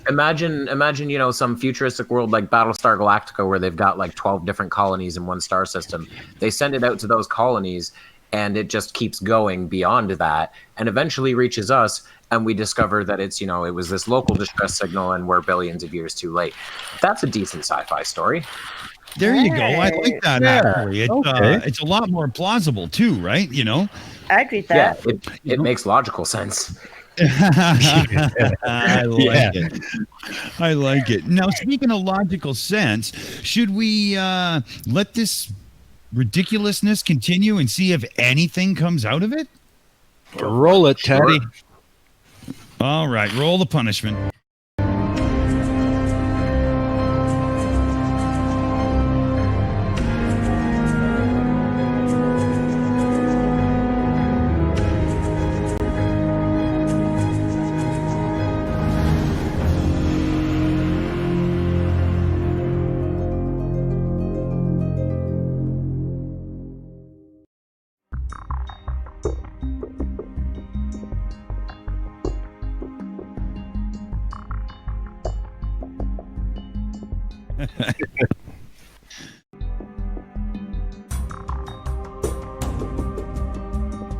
imagine you know some futuristic world like Battlestar Galactica where they've got like 12 different colonies in one star system. They send it out to those colonies and it just keeps going beyond that and eventually reaches us and we discover that it's, you know, it was this local distress signal and we're billions of years too late. That's a decent sci-fi story. There you go. I like that. Yeah, Actually. It's a lot more plausible too, right? You know? I'd read Yeah, that. it makes logical sense. I like it. I like it. Now, speaking of logical sense, should we let this ridiculousness continue and see if anything comes out of it? Roll it, Teddy. All right, roll the punishment.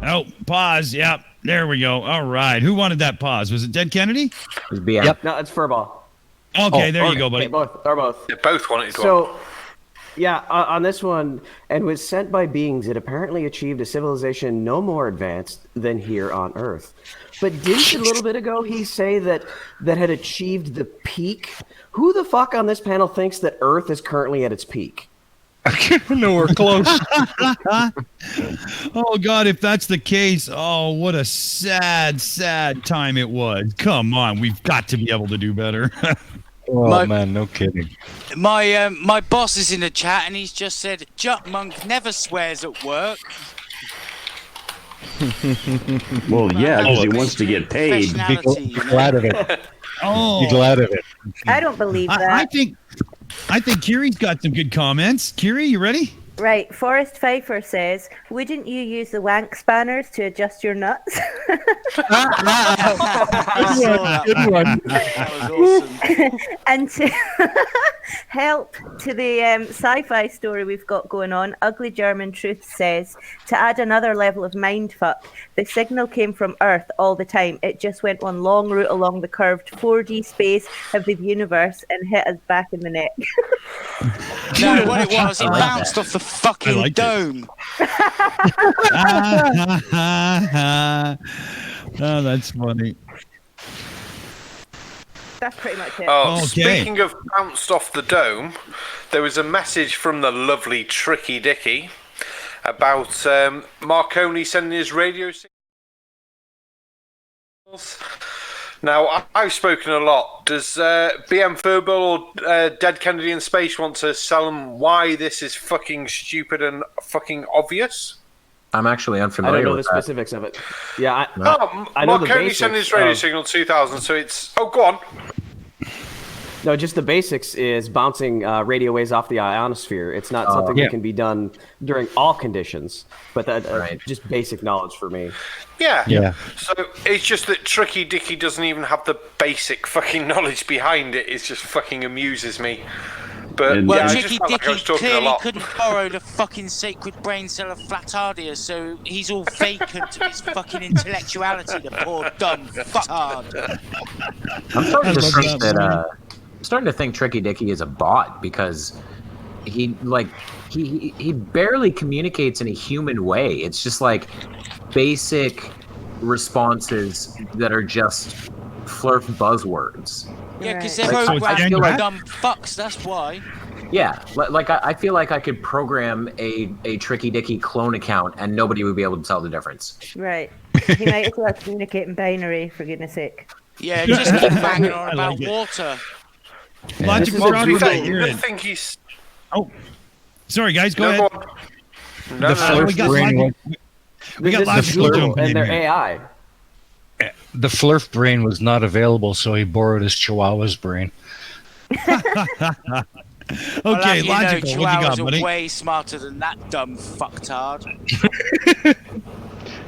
Oh, pause. Yep. There we go. All right. Who wanted that pause? Was it Dead Kennedy? Yep. No, it's Furball. Okay, there you go, buddy. Okay, both. They're both. They both wanted one. So, yeah, on this one, and was sent by beings that apparently achieved a civilization no more advanced than here on Earth. But didn't a little bit ago he say that had achieved the peak? Who the fuck on this panel thinks that Earth is currently at its peak? No, we're close. Oh, God, if that's the case, oh, what a sad, sad time it was. Come on, we've got to be able to do better. Oh, man, no kidding. My boss is in the chat and he's just said, Jutmonk never swears at work. Well, yeah, because he wants to get paid. Professionality, you know? Glad of it. Oh, Be glad of it. I don't believe that. I think Kiri's got some good comments. Kiri, you ready? Right. Forrest Pfeiffer says, wouldn't you use the wank spanners to adjust your nuts? Good one. That was awesome. And to help to the sci-fi story we've got going on, Ugly German Truth says, to add another level of mindfuck, the signal came from Earth all the time. It just went one long route along the curved 4D space of the universe and hit us back in the neck. No, what it was, it bounced off the fucking dome. Oh, that's funny. That's pretty much it. Oh, Okay. Speaking of bounced off the dome, there was a message from the lovely Tricky Dicky about Marconi sending his radio signals. Now, I've spoken a lot. Does BM Furball or Dead Kennedy in Space want to sell them why this is fucking stupid and fucking obvious? I'm actually unfamiliar I don't know the with that. specifics of it. Yeah, Oh, I know the Marconi basics sent his radio of- signal 2000, so it's... Oh, go on. No, just the basics is bouncing radio waves off the ionosphere. It's not something that can be done during all conditions, but that just basic knowledge for me. Yeah. So it's just that Tricky Dicky doesn't even have the basic fucking knowledge behind it. It just fucking amuses me. But well, yeah, Tricky Dicky clearly couldn't borrow the fucking sacred brain cell of Flatardia, so he's all vacant of his fucking intellectuality, the poor dumb fucktard. I'm starting to think Tricky Dicky is a bot because he barely communicates in a human way. It's just like basic responses that are just Flurf buzzwords. Yeah, because they're programmed like dumb fucks, that's why. Yeah, like I feel like I could program a Tricky Dicky clone account and nobody would be able to tell the difference. Right. You might as well communicate in binary, for goodness sake. Yeah, just keep banging on about water. Logic I think he's... Oh, sorry guys, go ahead. We got Logic and their AI. The Flurf brain was not available, so he borrowed his Chihuahua's brain. Okay, Logical, what you got, Chihuahuas buddy? are way smarter than that dumb fucktard.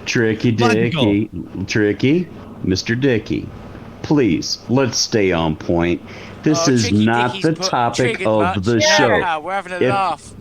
Tricky Dicky, Mr. Dicky, please, let's stay on point. This is Tricky not Dicky's the topic of much. the Yeah, show. we're having a laugh.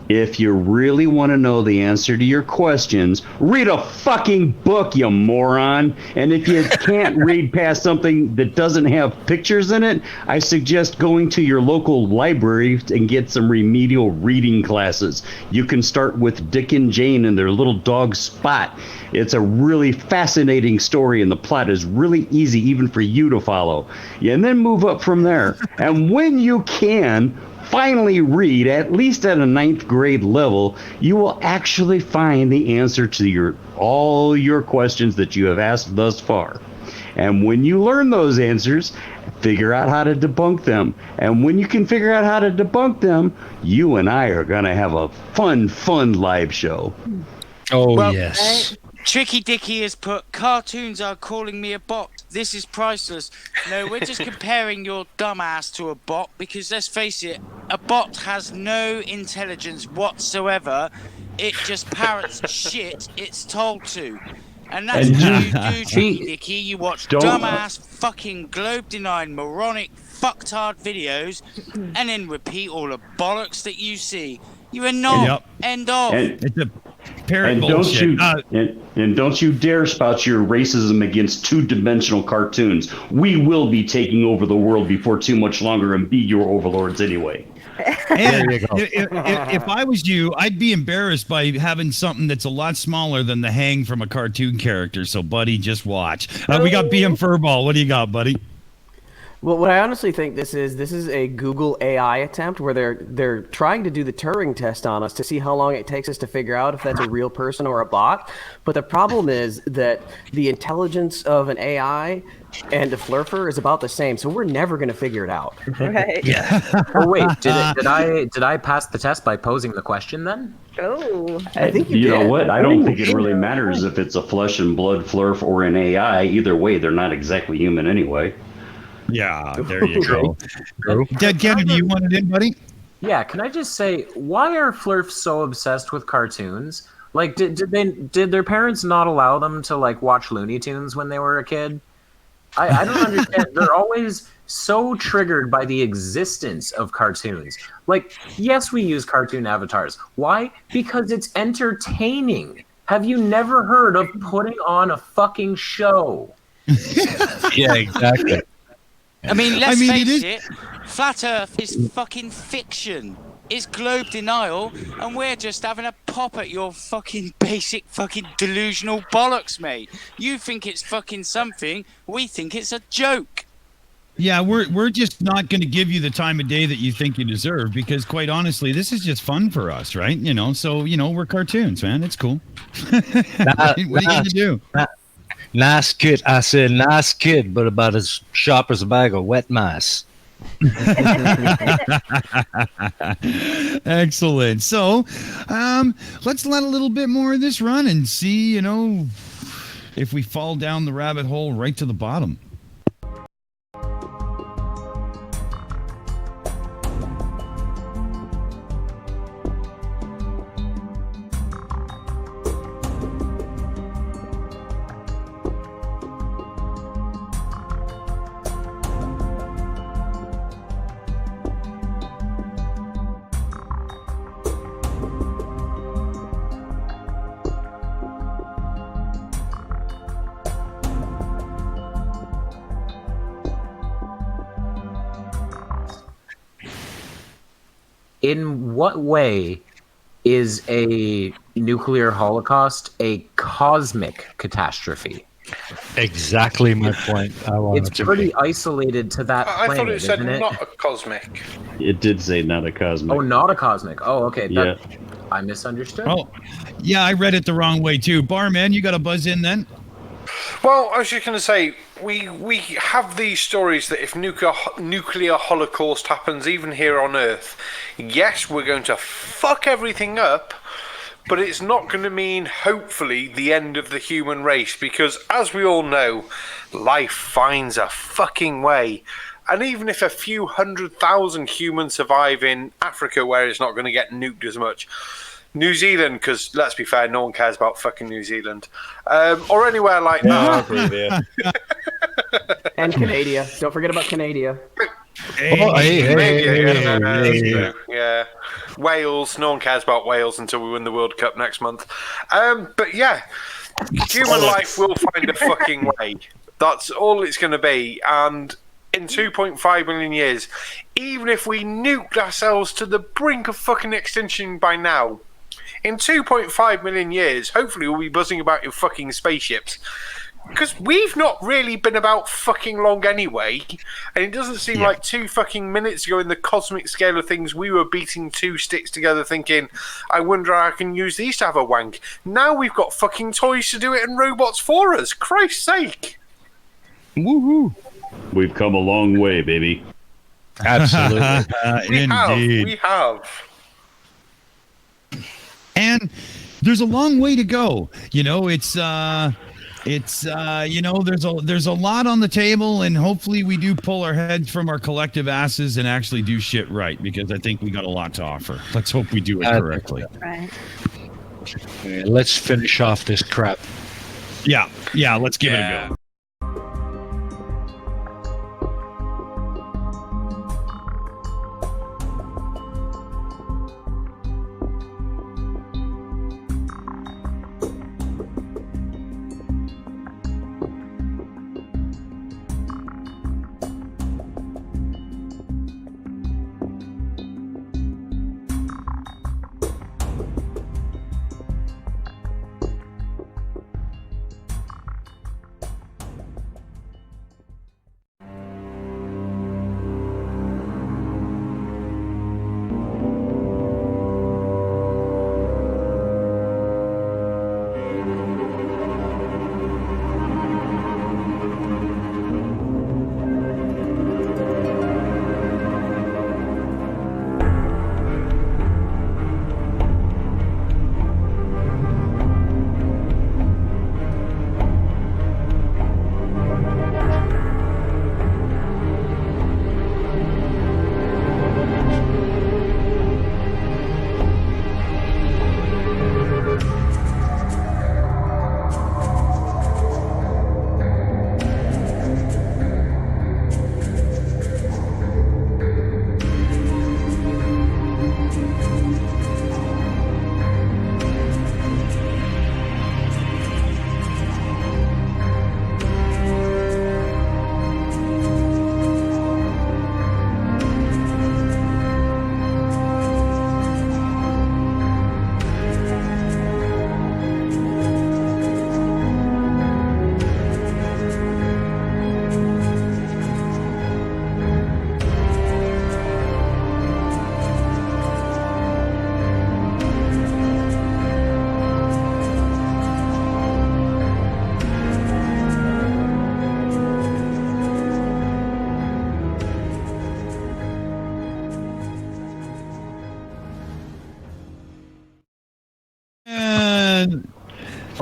If you really want to know the answer to your questions, read a fucking book, you moron. And if you can't read past something that doesn't have pictures in it, I suggest going to your local library and get some remedial reading classes. You can start with Dick and Jane and their little dog Spot. It's a really fascinating story, and the plot is really easy even for you to follow. Yeah, and then move up from there. And when you can finally read, at least at a 9th grade level, you will actually find the answer to all your questions that you have asked thus far. And when you learn those answers, figure out how to debunk them. And when you can figure out how to debunk them, you and I are going to have a fun live show. Oh, yes. Tricky Dicky has put, cartoons are calling me a bot. This is priceless. No, we're just comparing your dumbass to a bot because, let's face it, a bot has no intelligence whatsoever. It just parrots shit it's told to. And that's what you do, Tricky Dicky. You watch dumbass, fucking globe-denying, moronic, fucktard videos and then repeat all the bollocks that you see. You are not. End of. It's a parrot and bullshit. Don't you dare spout your racism against two-dimensional cartoons. We will be taking over the world before too much longer and be your overlords anyway. And if I was you, I'd be embarrassed by having something that's a lot smaller than the hang from a cartoon character. So, buddy, just watch. We got BM Furball. What do you got, buddy? Well, what I honestly think this is a Google AI attempt where they're trying to do the Turing test on us to see how long it takes us to figure out if that's a real person or a bot. But the problem is that the intelligence of an AI and a Flurfer is about the same, so we're never going to figure it out. Right. Yeah. Oh wait, did I pass the test by posing the question then? Oh. I think you know what? I don't think it really matters if it's a flesh and blood Flurf or an AI. Either way, they're not exactly human anyway. Yeah, there you go. Dead Kennedy, you want it in, buddy? Yeah, can I just say, why are Flurfs so obsessed with cartoons? Like, did their parents not allow them to like watch Looney Tunes when they were a kid? I don't understand. They're always so triggered by the existence of cartoons. Like, yes, we use cartoon avatars. Why? Because it's entertaining. Have you never heard of putting on a fucking show? Yeah, exactly. I mean, let's face it, Flat Earth is fucking fiction. It's globe denial, and we're just having a pop at your fucking basic fucking delusional bollocks, mate. You think it's fucking something, we think it's a joke. Yeah, we're just not going to give you the time of day that you think you deserve because, quite honestly, this is just fun for us, right? You know, so, you know, we're cartoons, man. It's cool. What are you going to do? Nice kid. I said nice kid, but about as sharp as a bag of wet mice. Excellent. So, let's let a little bit more of this run and see, you know, if we fall down the rabbit hole right to the bottom. in what way is a nuclear holocaust a cosmic catastrophe? Exactly my point. It's pretty isolated to that I planet, thought it said isn't it? not a cosmic. It did say not a cosmic. Oh, not a cosmic. Oh, okay. Yeah. I misunderstood. Oh, yeah, I read it the wrong way too. Barman, you got to buzz in then. Well, I was just going to say, we have these stories that if nuclear holocaust happens even here on Earth, yes, we're going to fuck everything up, but it's not going to mean, hopefully, the end of the human race, because as we all know, life finds a fucking way. And even if a few 100,000 humans survive in Africa where it's not going to get nuked as much, New Zealand, because let's be fair, no one cares about fucking New Zealand, or anywhere like that. I agree there. And Canada. Don't forget about Canada. Yeah. Wales, no one cares about Wales until we win the World Cup next month. But yeah, human life will find a fucking way. That's all it's going to be. And in 2.5 million years, even if we nuked ourselves to the brink of fucking extinction by now, in 2.5 million years, hopefully we'll be buzzing about in fucking spaceships. Because we've not really been about fucking long anyway, and it doesn't seem like 2 fucking minutes ago in the cosmic scale of things we were beating 2 sticks together thinking, I wonder how I can use these to have a wank. Now we've got fucking toys to do it and robots for us. Christ's sake. Woohoo. We've come a long way, baby. Absolutely. Indeed. We have. And there's a long way to go. You know, it's you know, there's a lot on the table, and hopefully we do pull our heads from our collective asses and actually do shit right, because I think we got a lot to offer. Let's hope we do it correctly. Right. Let's finish off this crap. Yeah, let's give it a go.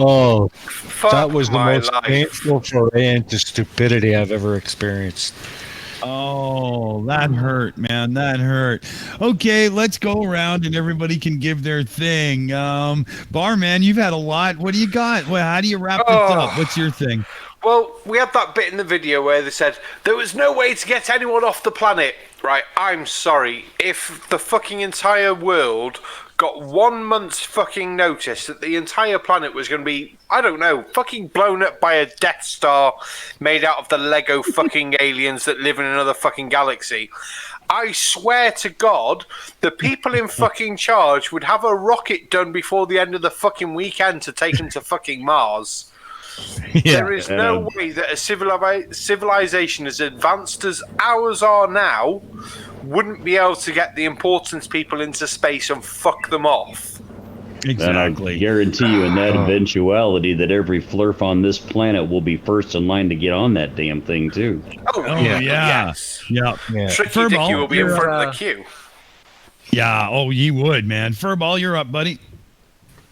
Oh, Fuck that was the my most life. painful foray into stupidity I've ever experienced. Oh, that hurt, man. That hurt. Okay, let's go around and everybody can give their thing. Barman, you've had a lot. What do you got? Well, how do you wrap this up? What's your thing? Well, we had that bit in the video where they said there was no way to get anyone off the planet. Right, I'm sorry. If the fucking entire world got 1 month's fucking notice that the entire planet was going to be, I don't know, fucking blown up by a Death Star made out of the Lego fucking aliens that live in another fucking galaxy, I swear to God, the people in fucking charge would have a rocket done before the end of the fucking weekend to take them to fucking Mars. There is no way that a civilization as advanced as ours are now wouldn't be able to get the importance people into space and fuck them off. Exactly. And I guarantee you, in that eventuality, that every flurf on this planet will be first in line to get on that damn thing too. Oh yeah. Yes. Yeah. Tricky Dicky will be in front of the queue. Yeah. Oh, you would, man. Furball, you're up, buddy.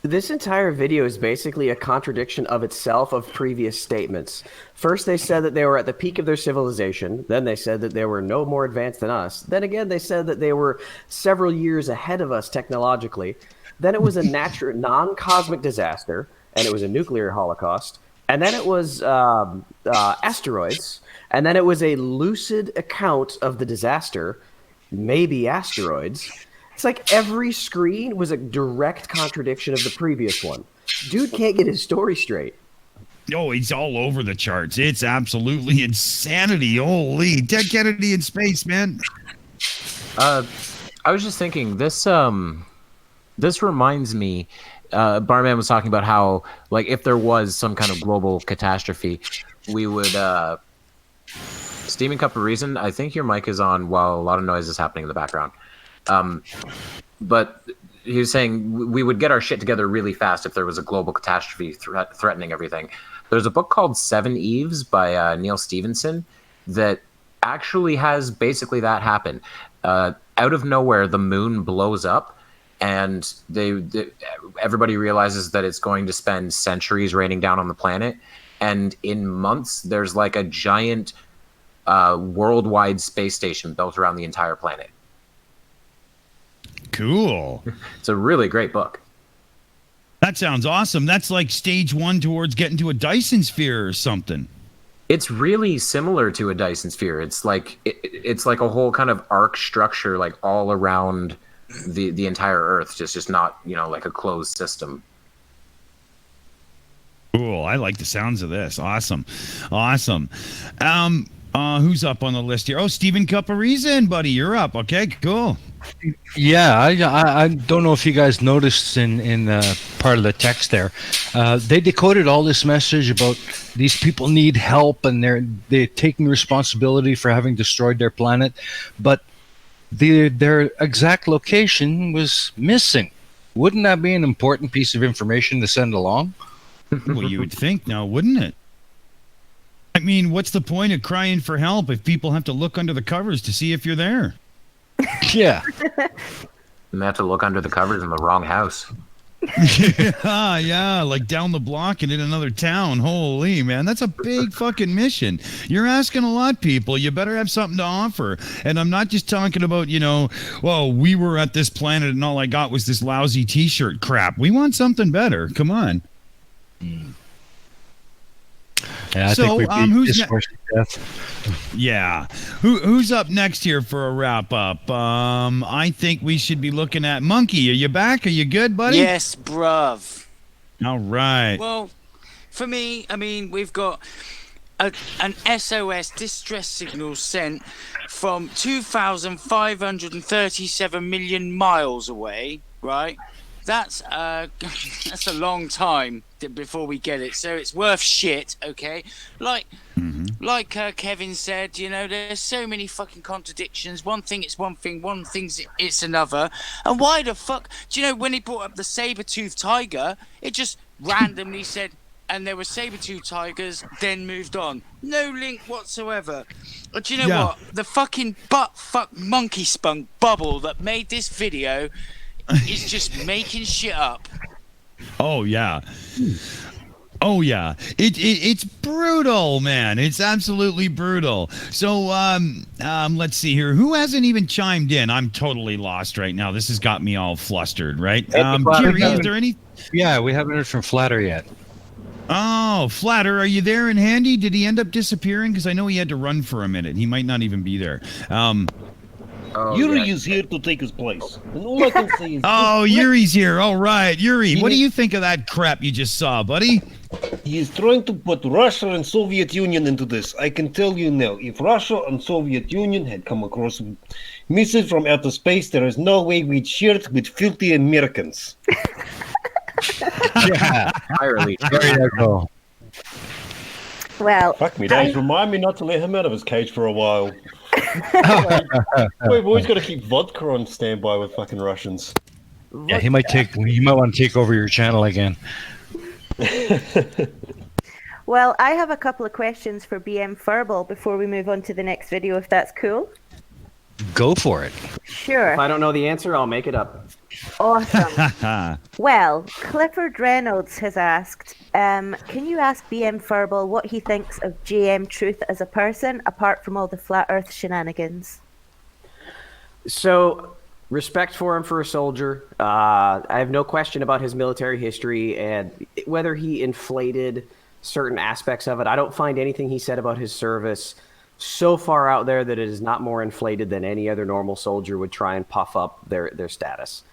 This entire video is basically a contradiction of itself of previous statements. First, they said that they were at the peak of their civilization. Then they said that they were no more advanced than us. Then again, they said that they were several years ahead of us technologically. Then it was a natural, non-cosmic disaster, and it was a nuclear holocaust. And then it was asteroids. And then it was a lucid account of the disaster, maybe asteroids. It's like every screen was a direct contradiction of the previous one. Dude can't get his story straight. Oh, he's all over the charts. It's absolutely insanity. Holy, Dead Kennedy in space, man. I was just thinking this. This reminds me. Barman was talking about how, like, if there was some kind of global catastrophe, we would. Steaming Cup of Reason. I think your mic is on while a lot of noise is happening in the background. But he was saying we would get our shit together really fast if there was a global catastrophe threatening everything. There's a book called Seven Eves by Neil Stevenson that actually has basically that happen. Out of nowhere, the moon blows up, and everybody realizes that it's going to spend centuries raining down on the planet. And in months, there's like a giant worldwide space station built around the entire planet. Cool. It's a really great book. That sounds awesome. That's like stage 1 towards getting to a Dyson sphere or something. It's really similar to a Dyson sphere. It's like it's like a whole kind of arc structure, like all around the entire Earth, just not, you know, like a closed system. Cool. I like the sounds of this. Awesome. Who's up on the list here? Oh, Steven Cup of Reason, buddy. You're up. Okay, cool. Yeah, I don't know if you guys noticed in part of the text there, they decoded all this message about these people need help and they're taking responsibility for having destroyed their planet, but their exact location was missing. Wouldn't that be an important piece of information to send along? Well, you would think now, wouldn't it? I mean, what's the point of crying for help if people have to look under the covers to see if you're there? Yeah. And they have to look under the covers in the wrong house. Yeah, like down the block and in another town. Holy, man, that's a big fucking mission. You're asking a lot, people. You better have something to offer. And I'm not just talking about, you know, well, we were at this planet and all I got was this lousy t-shirt crap. We want something better. Come on. Yeah, I so, think who's Yeah. Who's up next here for a wrap up? I think we should be looking at Monkey. Are you back? Are you good, buddy? Yes, bruv. All right. Well, for me, I mean, we've got an SOS distress signal sent from 2,537 million miles away, right? That's a long time before we get it, so it's worth shit, okay? Like Kevin said, you know, there's so many fucking contradictions. One thing it's one thing, one thing it's another. And why the fuck? Do you know when he brought up the saber-toothed tiger, it just randomly said, and there were saber-toothed tigers, then moved on. No link whatsoever. But do you know what? The fucking butt-fuck monkey spunk bubble that made this video is just making shit up. Oh yeah. It's brutal, man. It's absolutely brutal. So let's see here. Who hasn't even chimed in? I'm totally lost right now. This has got me all flustered, right? Kiri, is there any? Yeah, we haven't heard from Flatter yet. Oh, Flatter, are you there and handy? Did he end up disappearing? Because I know he had to run for a minute. He might not even be there. Oh, Yuri yeah. is here to take his place. And all I can say is... Oh, Yuri's here. All right, Yuri, what do you think of that crap you just saw, buddy? He is trying to put Russia and Soviet Union into this. I can tell you now, if Russia and Soviet Union had come across missiles from outer space, there is no way we'd share it with filthy Americans. Yeah. Entirely. There you go. Well, Fuck me, Dave. Remind me not to let him out of his cage for a while. We've always got to keep vodka on standby with fucking Russians. Yeah, he might want to take over your channel again. well, I have a couple of questions for BM Furball before we move on to the next video, if that's cool. Go for it. Sure. If I don't know the answer, I'll make it up. Awesome. Well, Clifford Reynolds has asked, can you ask BM Furball what he thinks of JM Truth as a person, apart from all the flat earth shenanigans? So, respect for him for a soldier. I have no question about his military history and whether he inflated certain aspects of it. I don't find anything he said about his service so far out there that it is not more inflated than any other normal soldier would try and puff up their status.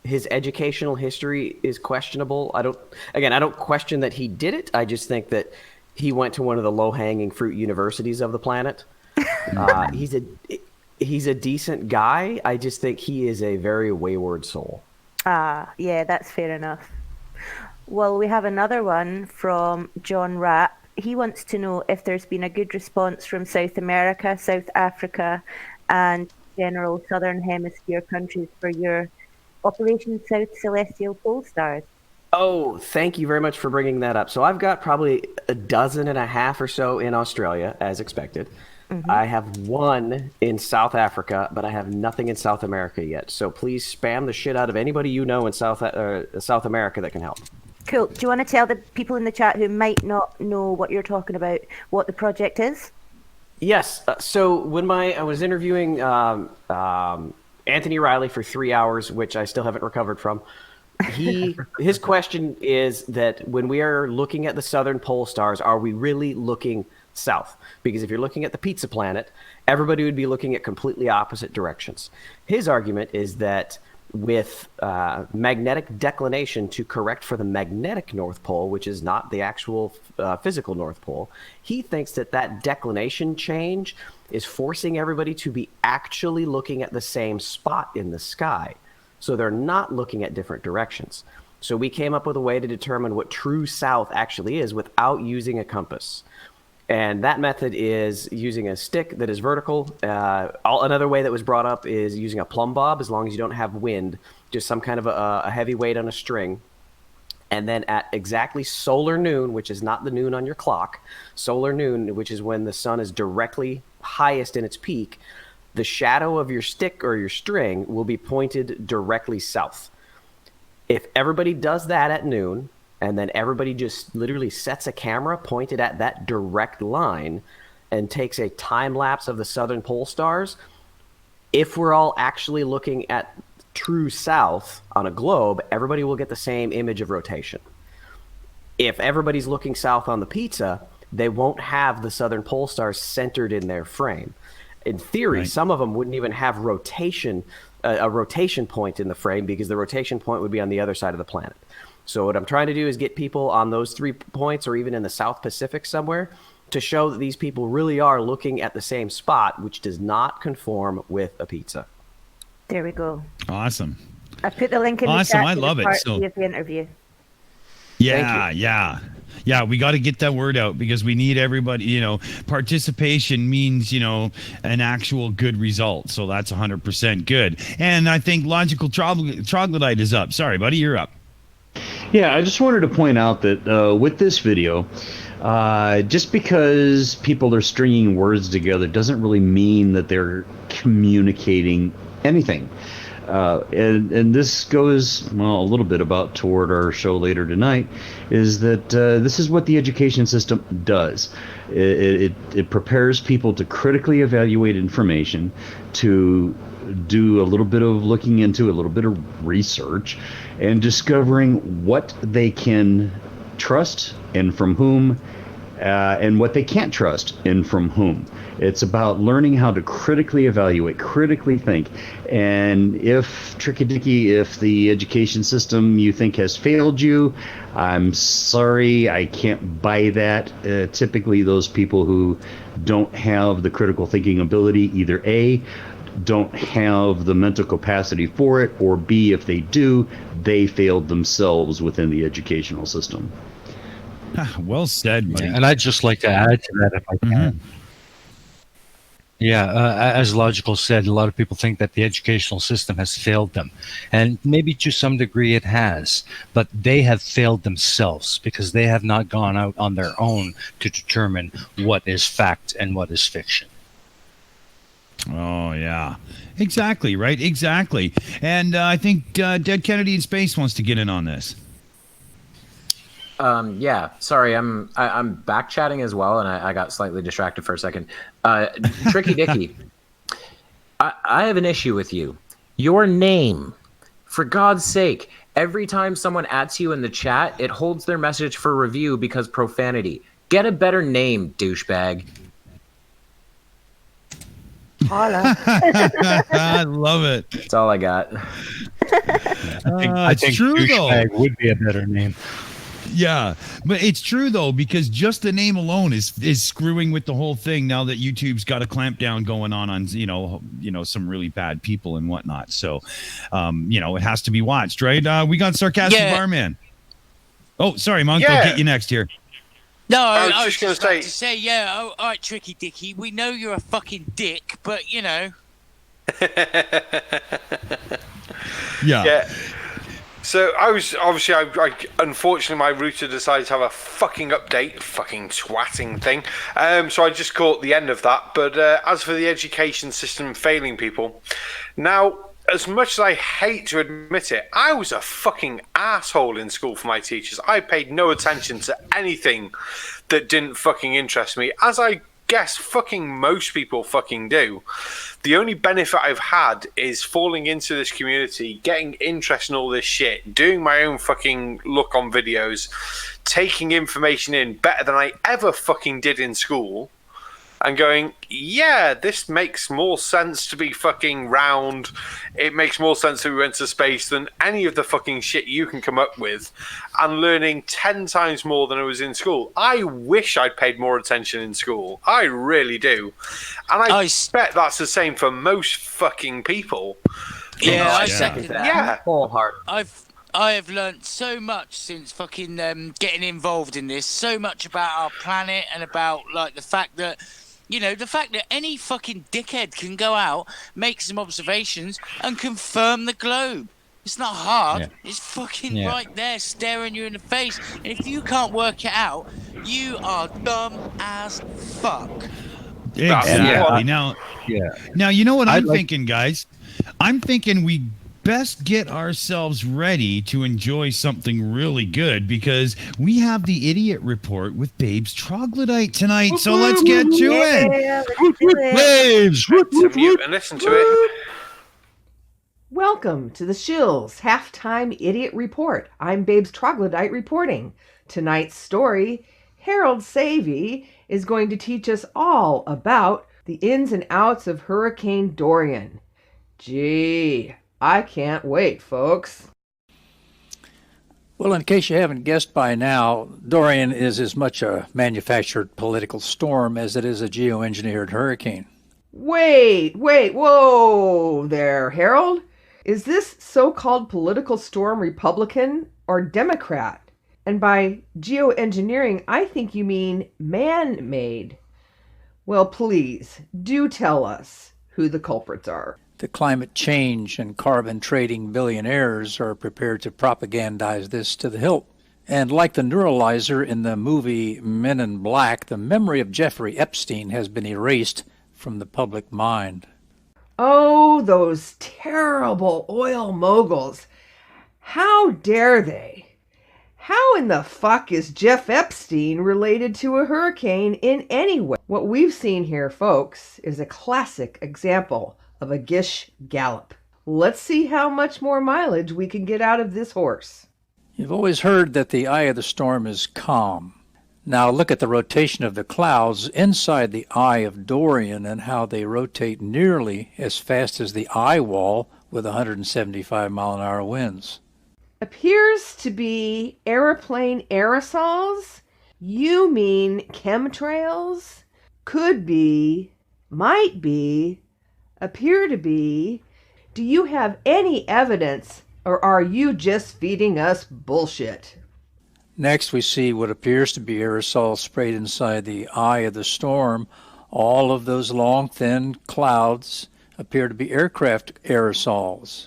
His educational history is questionable. I don't question that he did it. I just think that he went to one of the low-hanging fruit universities of the planet. He's a decent guy. I just think he is a very wayward soul. Yeah, that's fair enough. Well, we have another one from John Rapp. He wants to know if there's been a good response from South America, South Africa, and general Southern Hemisphere countries for your Operation South Celestial Pole Stars. Oh, thank you very much for bringing that up. So I've got probably 12.5 or so in Australia, as expected. Mm-hmm. I have one in South Africa, but I have nothing in South America yet. So please spam the shit out of anybody you know in South America that can help. Cool. Do you want to tell the people in the chat who might not know what you're talking about what the project is? Yes. So when I was interviewing Anthony Riley for 3 hours, which I still haven't recovered from, his question is that when we are looking at the southern pole stars, are we really looking south? Because if you're looking at the pizza planet, everybody would be looking at completely opposite directions. His argument is that with magnetic declination to correct for the magnetic North Pole, which is not the actual physical North Pole, he thinks that declination change is forcing everybody to be actually looking at the same spot in the sky. So they're not looking at different directions. So we came up with a way to determine what true south actually is without using a compass. And that method is using a stick that is vertical. Another way that was brought up is using a plumb bob, as long as you don't have wind, just some kind of a heavy weight on a string. And then at exactly solar noon, which is not the noon on your clock, solar noon, which is when the sun is directly highest in its peak, the shadow of your stick or your string will be pointed directly south. If everybody does that at noon, and then everybody just literally sets a camera pointed at that direct line and takes a time lapse of the southern pole stars, if we're all actually looking at true south on a globe, everybody will get the same image of rotation. If everybody's looking south on the pizza, they won't have the southern pole stars centered in their frame. In theory, some of them wouldn't even have a rotation point in the frame, because the rotation point would be on the other side of the planet. So what I'm trying to do is get people on those 3 points, or even in the South Pacific somewhere, to show that these people really are looking at the same spot, which does not conform with a pizza. There we go. Awesome. I put the link in the chat. I love it. So of the interview. Yeah, we got to get that word out, because we need everybody, participation means, an actual good result. So that's 100% good. And I think Logical Troglodyte is up. Sorry, buddy, you're up. Yeah, I just wanted to point out that with this video, just because people are stringing words together doesn't really mean that they're communicating anything. And this goes, a little bit toward our show later tonight, is that this is what the education system does. It prepares people to critically evaluate information, to do a little bit of looking into, a little bit of research, and discovering what they can trust and from whom, and what they can't trust and from whom. It's about learning how to critically evaluate, critically think. And if if the education system you think has failed you, I'm sorry, I can't buy that. Typically, those people who don't have the critical thinking ability, either A, don't have the mental capacity for it, or B, if they do, they failed themselves within the educational system. Well said, buddy. And I'd just like to add to that if I can. Yeah, as Logical said, a lot of people think that the educational system has failed them. And maybe to some degree it has. But they have failed themselves because they have not gone out on their own to determine what is fact and what is fiction. Oh, yeah. Exactly, right? Exactly. And I think Dead Kennedy in Space wants to get in on this. Yeah, sorry, I'm back chatting as well, and I got slightly distracted for a second. Tricky Dicky, I have an issue with you. Your name, for God's sake, every time someone adds you in the chat, it holds their message for review because profanity. Get a better name, douchebag. I love it. That's all I got. I think true, douchebag though. would be a better name. Yeah, but it's true though, because just the name alone is screwing with the whole thing. Now that YouTube's got a clampdown going on some really bad people and whatnot, so it has to be watched, right? We got Sarcastic Barman. Oh, sorry, Monk. I'll get you next here. No, I was just going to say, all right, Tricky Dicky, we know you're a fucking dick, but Yeah. Yeah. So I unfortunately my router decided to have a fucking update, fucking twatting thing. So I just caught the end of that. But as for the education system failing people, now, as much as I hate to admit it, I was a fucking asshole in school for my teachers. I paid no attention to anything that didn't fucking interest me, as I guess fucking most people fucking do. The only benefit I've had is falling into this community, getting interest in all this shit, doing my own fucking look on videos, taking information in better than I ever fucking did in school, and going, yeah, this makes more sense to be fucking round. It makes more sense that we went to space than any of the fucking shit you can come up with, and learning 10 times more than I was in school. I wish I'd paid more attention in school. I really do. And I expect that's the same for most fucking people. Yeah, I second that. Yeah. Wholeheartedly. I have learnt so much since fucking getting involved in this. So much about our planet and about like the fact that any fucking dickhead can go out, make some observations, and confirm the globe. It's not hard. Yeah. It's fucking right there, staring you in the face. And if you can't work it out, you are dumb as fuck. Exactly. Now, you know what I'm thinking, guys? I'm thinking we best get ourselves ready to enjoy something really good, because we have the idiot report with Babe's Troglodyte tonight. So let's get to it. Babes, Mute and listen to it. Welcome to the Shills Halftime Idiot Report. I'm Babe's Troglodyte reporting. Tonight's story, Harold Savy is going to teach us all about the ins and outs of Hurricane Dorian. Gee, I can't wait, folks. Well, in case you haven't guessed by now, Dorian is as much a manufactured political storm as it is a geoengineered hurricane. Wait, whoa there, Harold. Is this so-called political storm Republican or Democrat? And by geoengineering, I think you mean man-made. Well, please, do tell us who the culprits are. The climate change and carbon trading billionaires are prepared to propagandize this to the hilt. And like the neuralizer in the movie Men in Black, the memory of Jeffrey Epstein has been erased from the public mind. Oh, those terrible oil moguls. How dare they? How in the fuck is Jeff Epstein related to a hurricane in any way? What we've seen here, folks, is a classic example of a gish gallop. Let's see how much more mileage we can get out of this horse. You've always heard that the eye of the storm is calm. Now look at the rotation of the clouds inside the eye of Dorian and how they rotate nearly as fast as the eye wall with 175-mile-an-hour winds. Appears to be aeroplane aerosols? You mean chemtrails? Could be, might be, appear to be. Do you have any evidence, or are you just feeding us bullshit? Next, we see what appears to be aerosol sprayed inside the eye of the storm. All of those long, thin clouds appear to be aircraft aerosols.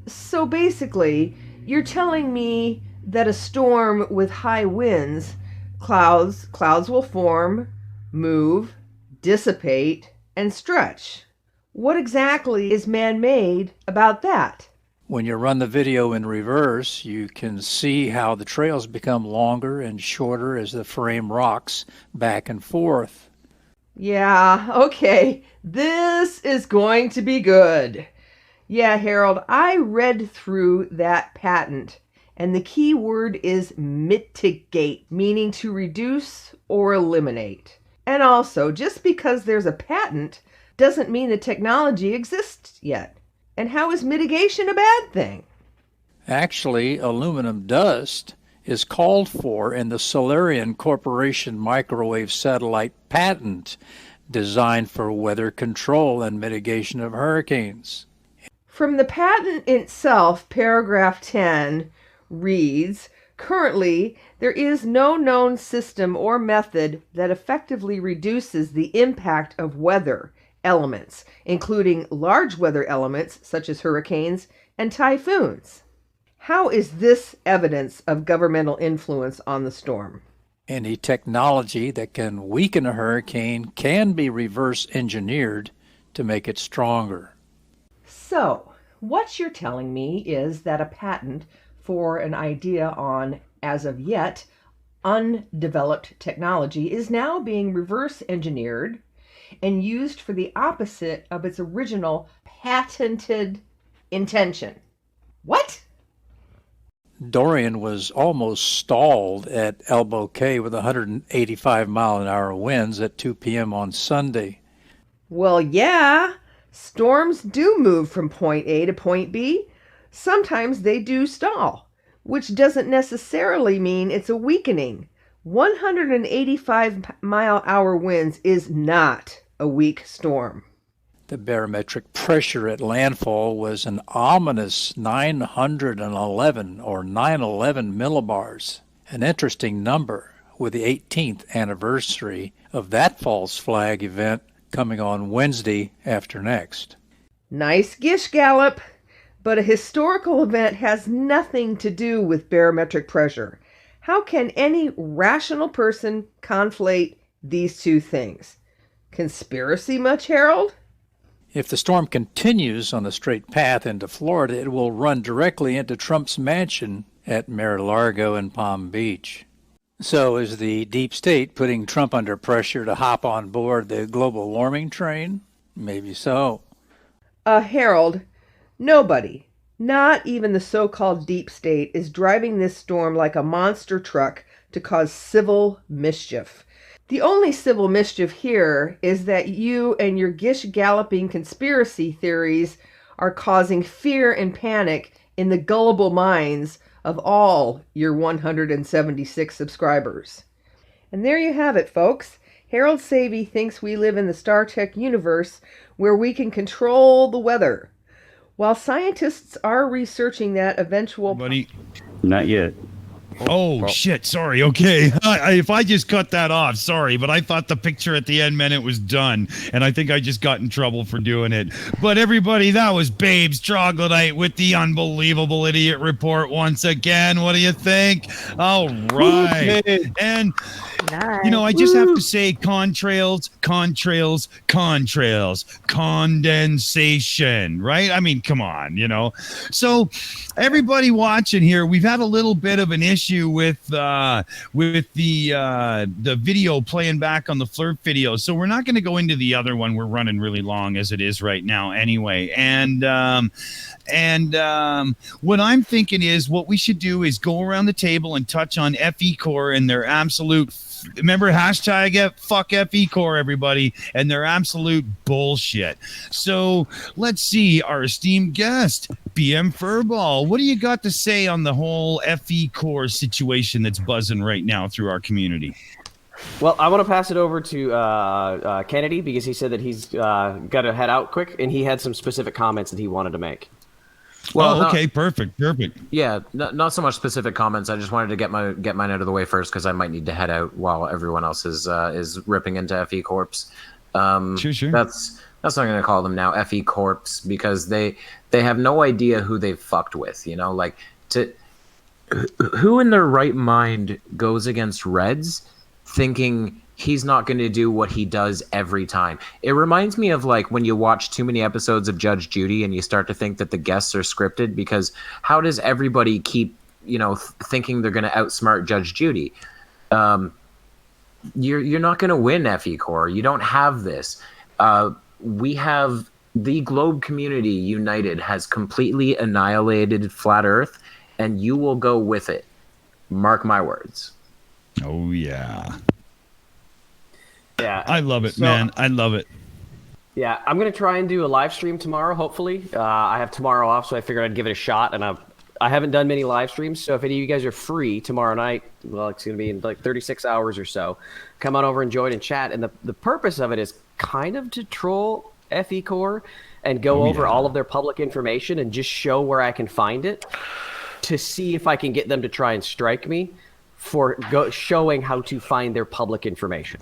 So basically, you're telling me that a storm with high winds, clouds will form, move, dissipate, and stretch. What exactly is man-made about that? When you run the video in reverse, you can see how the trails become longer and shorter as the frame rocks back and forth. Yeah, okay. This is going to be good. Yeah, Harold, I read through that patent, and the key word is mitigate, meaning to reduce or eliminate. And also, just because there's a patent doesn't mean the technology exists yet. And how is mitigation a bad thing? Actually, aluminum dust is called for in the Solarian Corporation microwave satellite patent designed for weather control and mitigation of hurricanes. From the patent itself, paragraph 10 reads, currently, there is no known system or method that effectively reduces the impact of weather elements, including large weather elements such as hurricanes and typhoons. How is this evidence of governmental influence on the storm? Any technology that can weaken a hurricane can be reverse engineered to make it stronger. So, what you're telling me is that a patent for an idea on, as of yet, undeveloped technology is now being reverse engineered and used for the opposite of its original patented intention. What? Dorian was almost stalled at Elbow Cay with 185-mile-an-hour winds at 2 p.m. on Sunday. Well, yeah. Storms do move from point A to point B. Sometimes they do stall, which doesn't necessarily mean it's a weakening. 185-mile-hour winds is not a weak storm. The barometric pressure at landfall was an ominous 911 or 911 millibars, an interesting number with the 18th anniversary of that false flag event coming on Wednesday after next. Nice gish gallop, but a historical event has nothing to do with barometric pressure. How can any rational person conflate these two things? Conspiracy much, Harold? If the storm continues on the straight path into Florida, it will run directly into Trump's mansion at Mar-a-Lago and Palm Beach. So is the deep state putting Trump under pressure to hop on board the global warming train? Maybe so. Harold, nobody, not even the so-called deep state, is driving this storm like a monster truck to cause civil mischief. The only civil mischief here is that you and your gish-galloping conspiracy theories are causing fear and panic in the gullible minds of all your 176 subscribers. And there you have it, folks. Harold Savy thinks we live in the Star Trek universe where we can control the weather. While scientists are researching that eventual... Buddy. Not yet. Oh, shit. Sorry. Okay. If I just cut that off, sorry. But I thought the picture at the end meant it was done. And I think I just got in trouble for doing it. But everybody, that was Babes Troglodyte with the Unbelievable Idiot Report once again. What do you think? All right. And, you know, I just have to say contrails, condensation, right? I mean, come on, you know. So everybody watching here, we've had a little bit of an issue with the video playing back on the Flirt video, so we're not going to go into the other one. We're running really long as it is right now anyway. And what I'm thinking is what we should do is go around the table and touch on FE Core and their absolute remember hashtag fuck FECore, everybody, and they're absolute bullshit. So let's see our esteemed guest, BM Furball. What do you got to say on the whole FECore situation that's buzzing right now through our community? Well, I want to pass it over to Kennedy because he said that he's got to head out quick, and he had some specific comments that he wanted to make. Well, okay, perfect. Yeah, not so much specific comments. I just wanted to get mine out of the way first because I might need to head out while everyone else is ripping into FE Corps. Sure. That's what I'm going to call them now, FE Corps, because they have no idea who they've fucked with. You know, like who in their right mind goes against Reds thinking he's not going to do what he does every time. It reminds me of like when you watch too many episodes of Judge Judy and you start to think that the guests are scripted, because how does everybody keep, thinking they're going to outsmart Judge Judy? You're not going to win, FECore. You don't have this. We have the globe community united has completely annihilated Flat Earth, and you will go with it. Mark my words. Oh, yeah. Yeah. I love it, man. I love it. Yeah, I'm going to try and do a live stream tomorrow, hopefully. I have tomorrow off, so I figured I'd give it a shot. And I haven't done many live streams, so if any of you guys are free tomorrow night, well, it's going to be in like 36 hours or so, come on over and join and chat. And the purpose of it is kind of to troll FECore and go over all of their public information and just show where I can find it to see if I can get them to try and strike me for showing how to find their public information.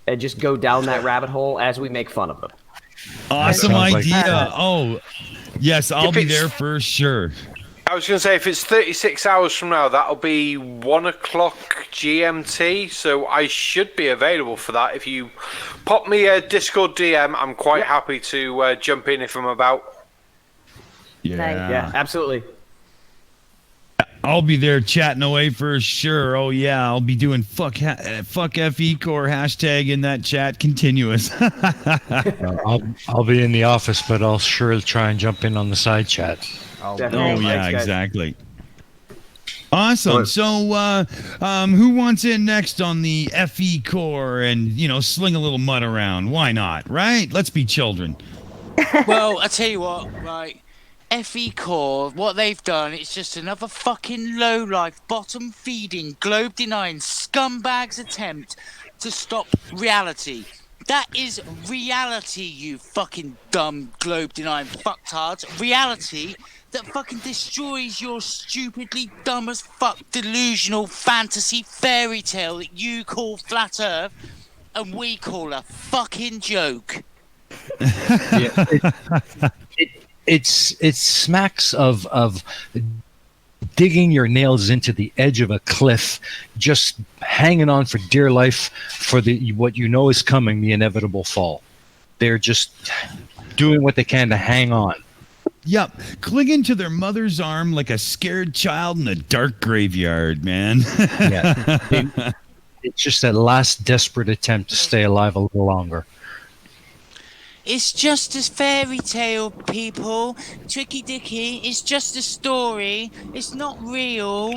And just go down that rabbit hole as we make fun of them. Awesome idea. Yes, I'll be there for sure. I was going to say, if it's 36 hours from now, that'll be 1 o'clock GMT, so I should be available for that. If you pop me a Discord DM, I'm quite happy to jump in if I'm about. Yeah, absolutely. I'll be there chatting away for sure. Oh yeah, I'll be doing fuck FECore hashtag in that chat continuous. I'll be in the office, but I'll sure try and jump in on the side chat. Exactly. Awesome. So, who wants in next on the FECore and sling a little mud around? Why not? Right? Let's be children. Well, I tell you what, right. FECore, what they've done, it's just another fucking low-life, bottom-feeding, globe-denying scumbag's attempt to stop reality. That is reality, you fucking dumb, globe-denying fucktards. Reality that fucking destroys your stupidly dumb as fuck delusional fantasy fairy tale that you call Flat Earth and we call a fucking joke. It smacks of digging your nails into the edge of a cliff, just hanging on for dear life for what you know is coming, the inevitable fall. They're just doing what they can to hang on. Yep, clinging to their mother's arm like a scared child in a dark graveyard, man. It's just that last desperate attempt to stay alive a little longer. It's just a fairy tale, people. Tricky Dicky, it's just a story. It's not real.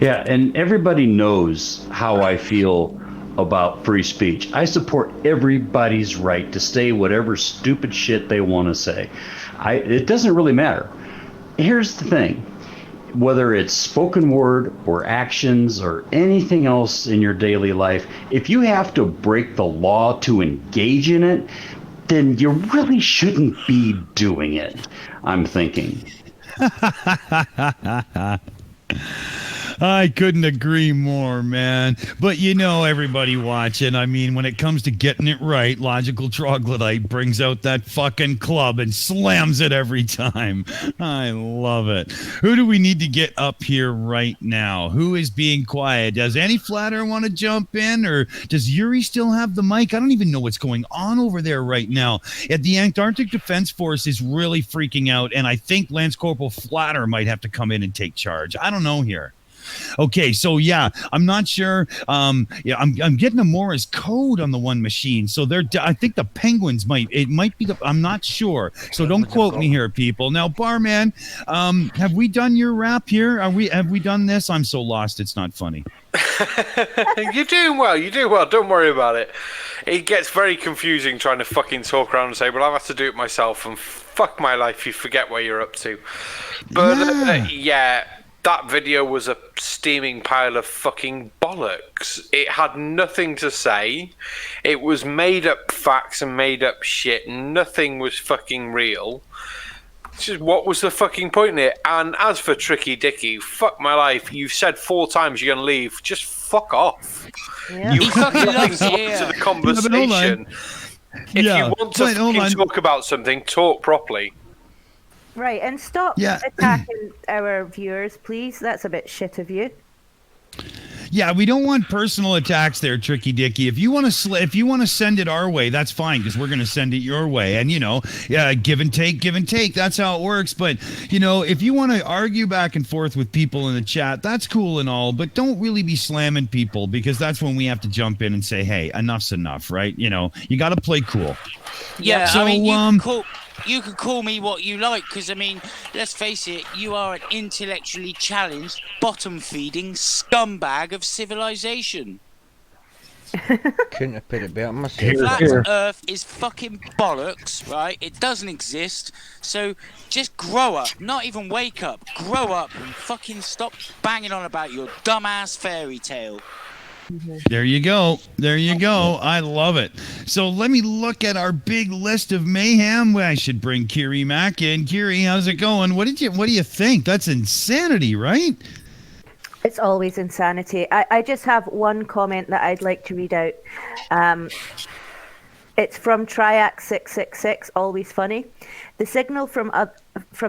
Yeah, and everybody knows how I feel about free speech. I support everybody's right to say whatever stupid shit they want to say. It doesn't really matter. Here's the thing. Whether it's spoken word or actions or anything else in your daily life, if you have to break the law to engage in it, then you really shouldn't be doing it, I'm thinking. I couldn't agree more, man. But everybody watching, I mean, when it comes to getting it right, Logical Troglodyte brings out that fucking club and slams it every time. I love it. Who do we need to get up here right now? Who is being quiet? Does any flatter want to jump in, or does Yuri still have the mic? I don't even know what's going on over there right now. The Antarctic Defense Force is really freaking out, and I think Lance Corporal Flatter might have to come in and take charge. I don't know here. Okay, so yeah, I'm not sure. Yeah, I'm getting a Morse code on the one machine. So I think the penguins might be I'm not sure. So don't quote me here, people. Now, Barman, have we done your rap here? Have we done this? I'm so lost. It's not funny. You're doing well. You're doing well. Don't worry about it. It gets very confusing trying to fucking talk around and say, well, I'll have to do it myself, and fuck my life, you forget where you're up to. But yeah, that video was a steaming pile of fucking bollocks. It had nothing to say. It was made up facts and made up shit. Nothing was fucking real. Just what was the fucking point in it? And as for Tricky Dicky, fuck my life. You've said 4 times you're going to leave. Just fuck off. Yeah. You have nothing to add to the conversation. If you want to fucking talk about something, talk properly. Right, and stop attacking our viewers, please. That's a bit shit of you. Yeah, we don't want personal attacks there, Tricky Dicky. If you want to send it our way, that's fine, because we're going to send it your way. And, give and take. That's how it works. But, if you want to argue back and forth with people in the chat, that's cool and all. But don't really be slamming people, because that's when we have to jump in and say, hey, enough's enough, right? You got to play cool. Yeah, so, I mean, you can call me what you like, because, I mean, let's face it, you are an intellectually challenged, bottom-feeding scumbag of civilization. Couldn't have put it better myself. Flat Earth is fucking bollocks, right? It doesn't exist. So just grow up. Not even wake up. Grow up and fucking stop banging on about your dumbass fairy tale. There you go. I love it. So let me look at our big list of mayhem. I should bring Kiri Mac in. Kiri, how's it going? What do you think? That's insanity, right? It's always insanity. I just have one comment that I'd like to read out. It's from Triac666, always funny. The signal from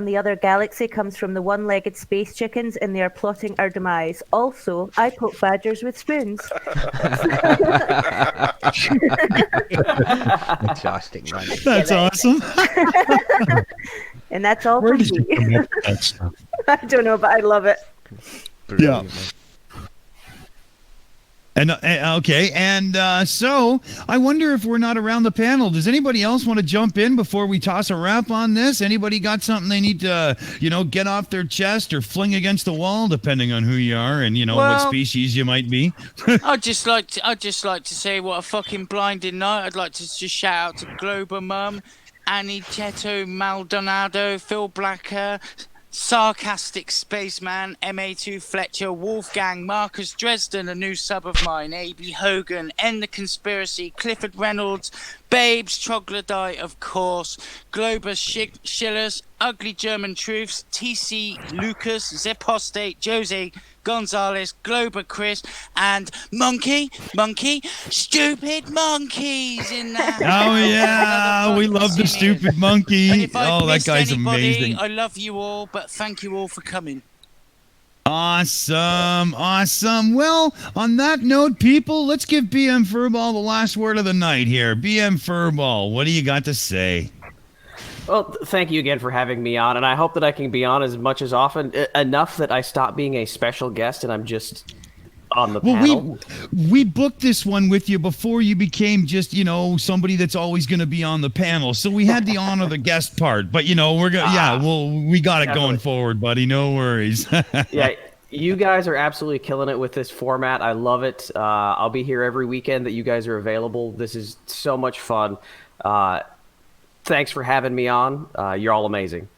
the other galaxy comes from the one-legged space chickens, and they are plotting our demise. Also, I poke badgers with spoons. Fantastic, man. That's awesome. And that's all Where from did you me. come up with that stuff? I don't know, but I love it. Brilliant, Yeah. And okay, and so I wonder if we're not around the panel. Does anybody else want to jump in before we toss a wrap on this? Anybody got something they need to, get off their chest or fling against the wall, depending on who you are and what species you might be? I'd just like to say what a fucking blinding night. I'd like to just shout out to Glober Mum, Annie Cheto Maldonado, Phil Blacker, Sarcastic Spaceman, MA2 Fletcher, Wolfgang, Marcus Dresden, a new sub of mine, AB Hogan, End the Conspiracy, Clifford Reynolds, Babes, Troglodyte, of course, Globus, Shills, Ugly German Truths, TC Lucas, Zepostate, Jose Gonzalez, Glober Chris, and Monkey, Stupid Monkeys in there. Oh yeah, we love the Stupid Monkey. Oh, that guy's amazing. I love you all, but thank you all for coming. Awesome. Well, on that note, people, let's give BM Furball the last word of the night here. BM Furball, what do you got to say? Well, thank you again for having me on, and I hope that I can be on as much as often, enough that I stop being a special guest and I'm just on the panel. We booked this one with you before you became just, somebody that's always going to be on the panel. So we had the honor the guest part, but we're going we got it going forward, buddy. No worries. Yeah, you guys are absolutely killing it with this format. I love it. I'll be here every weekend that you guys are available. This is so much fun. Thanks for having me on. You're all amazing.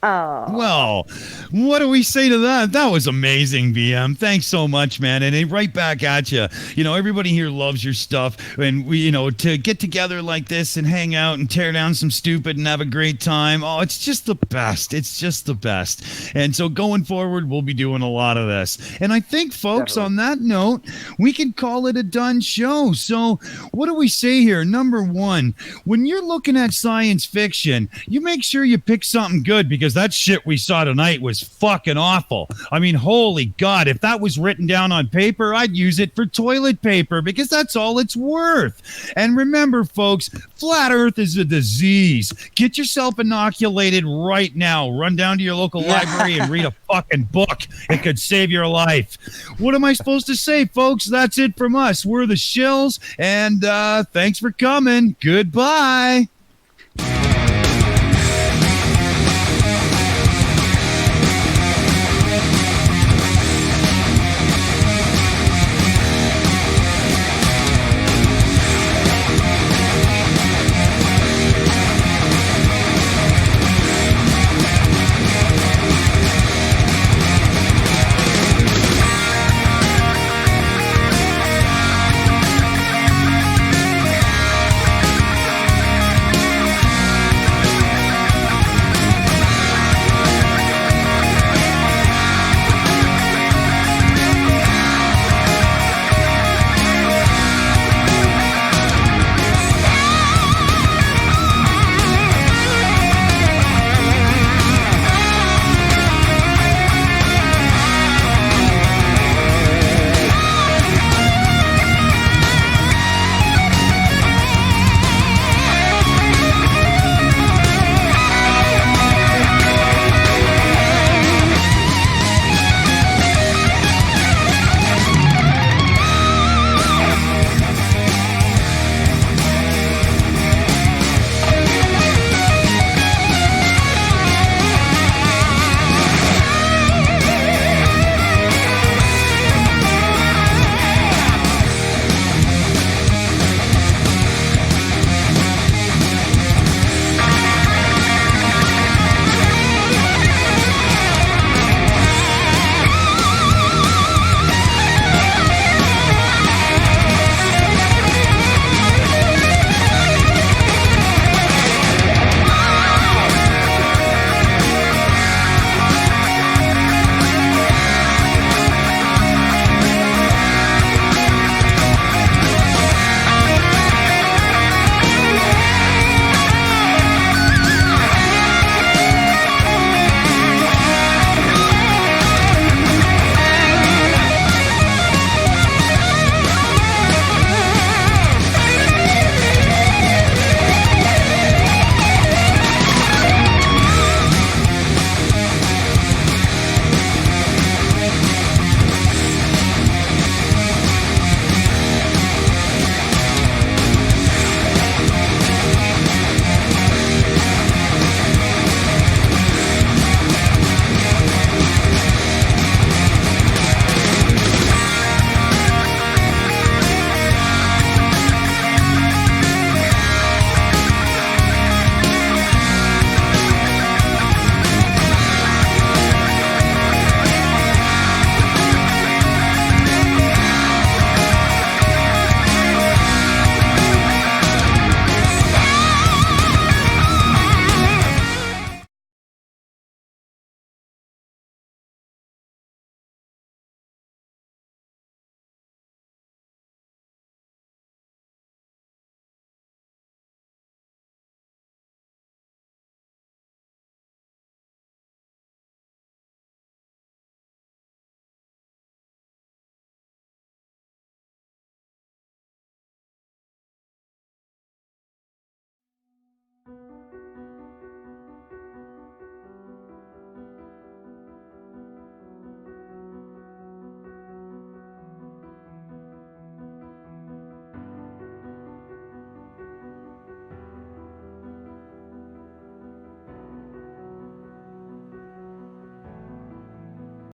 Oh. Well, what do we say to that? That was amazing, BM. Thanks so much, man. And right back at you. Everybody here loves your stuff. And we, to get together like this and hang out and tear down some stupid and have a great time. Oh, it's just the best. It's just the best. And so going forward, we'll be doing a lot of this. And I think, folks, Definitely. on that note, we can call it a done show. So what do we say here? Number one, when you're looking at science fiction, you make sure you pick something good, because because that shit we saw tonight was fucking awful. I mean, holy God, if that was written down on paper, I'd use it for toilet paper because that's all it's worth. And remember, folks, flat earth is a disease. Get yourself inoculated right now. Run down to your local library and read a fucking book. It could save your life. What am I supposed to say, folks? That's it from us. We're the Shills, and thanks for coming. Goodbye.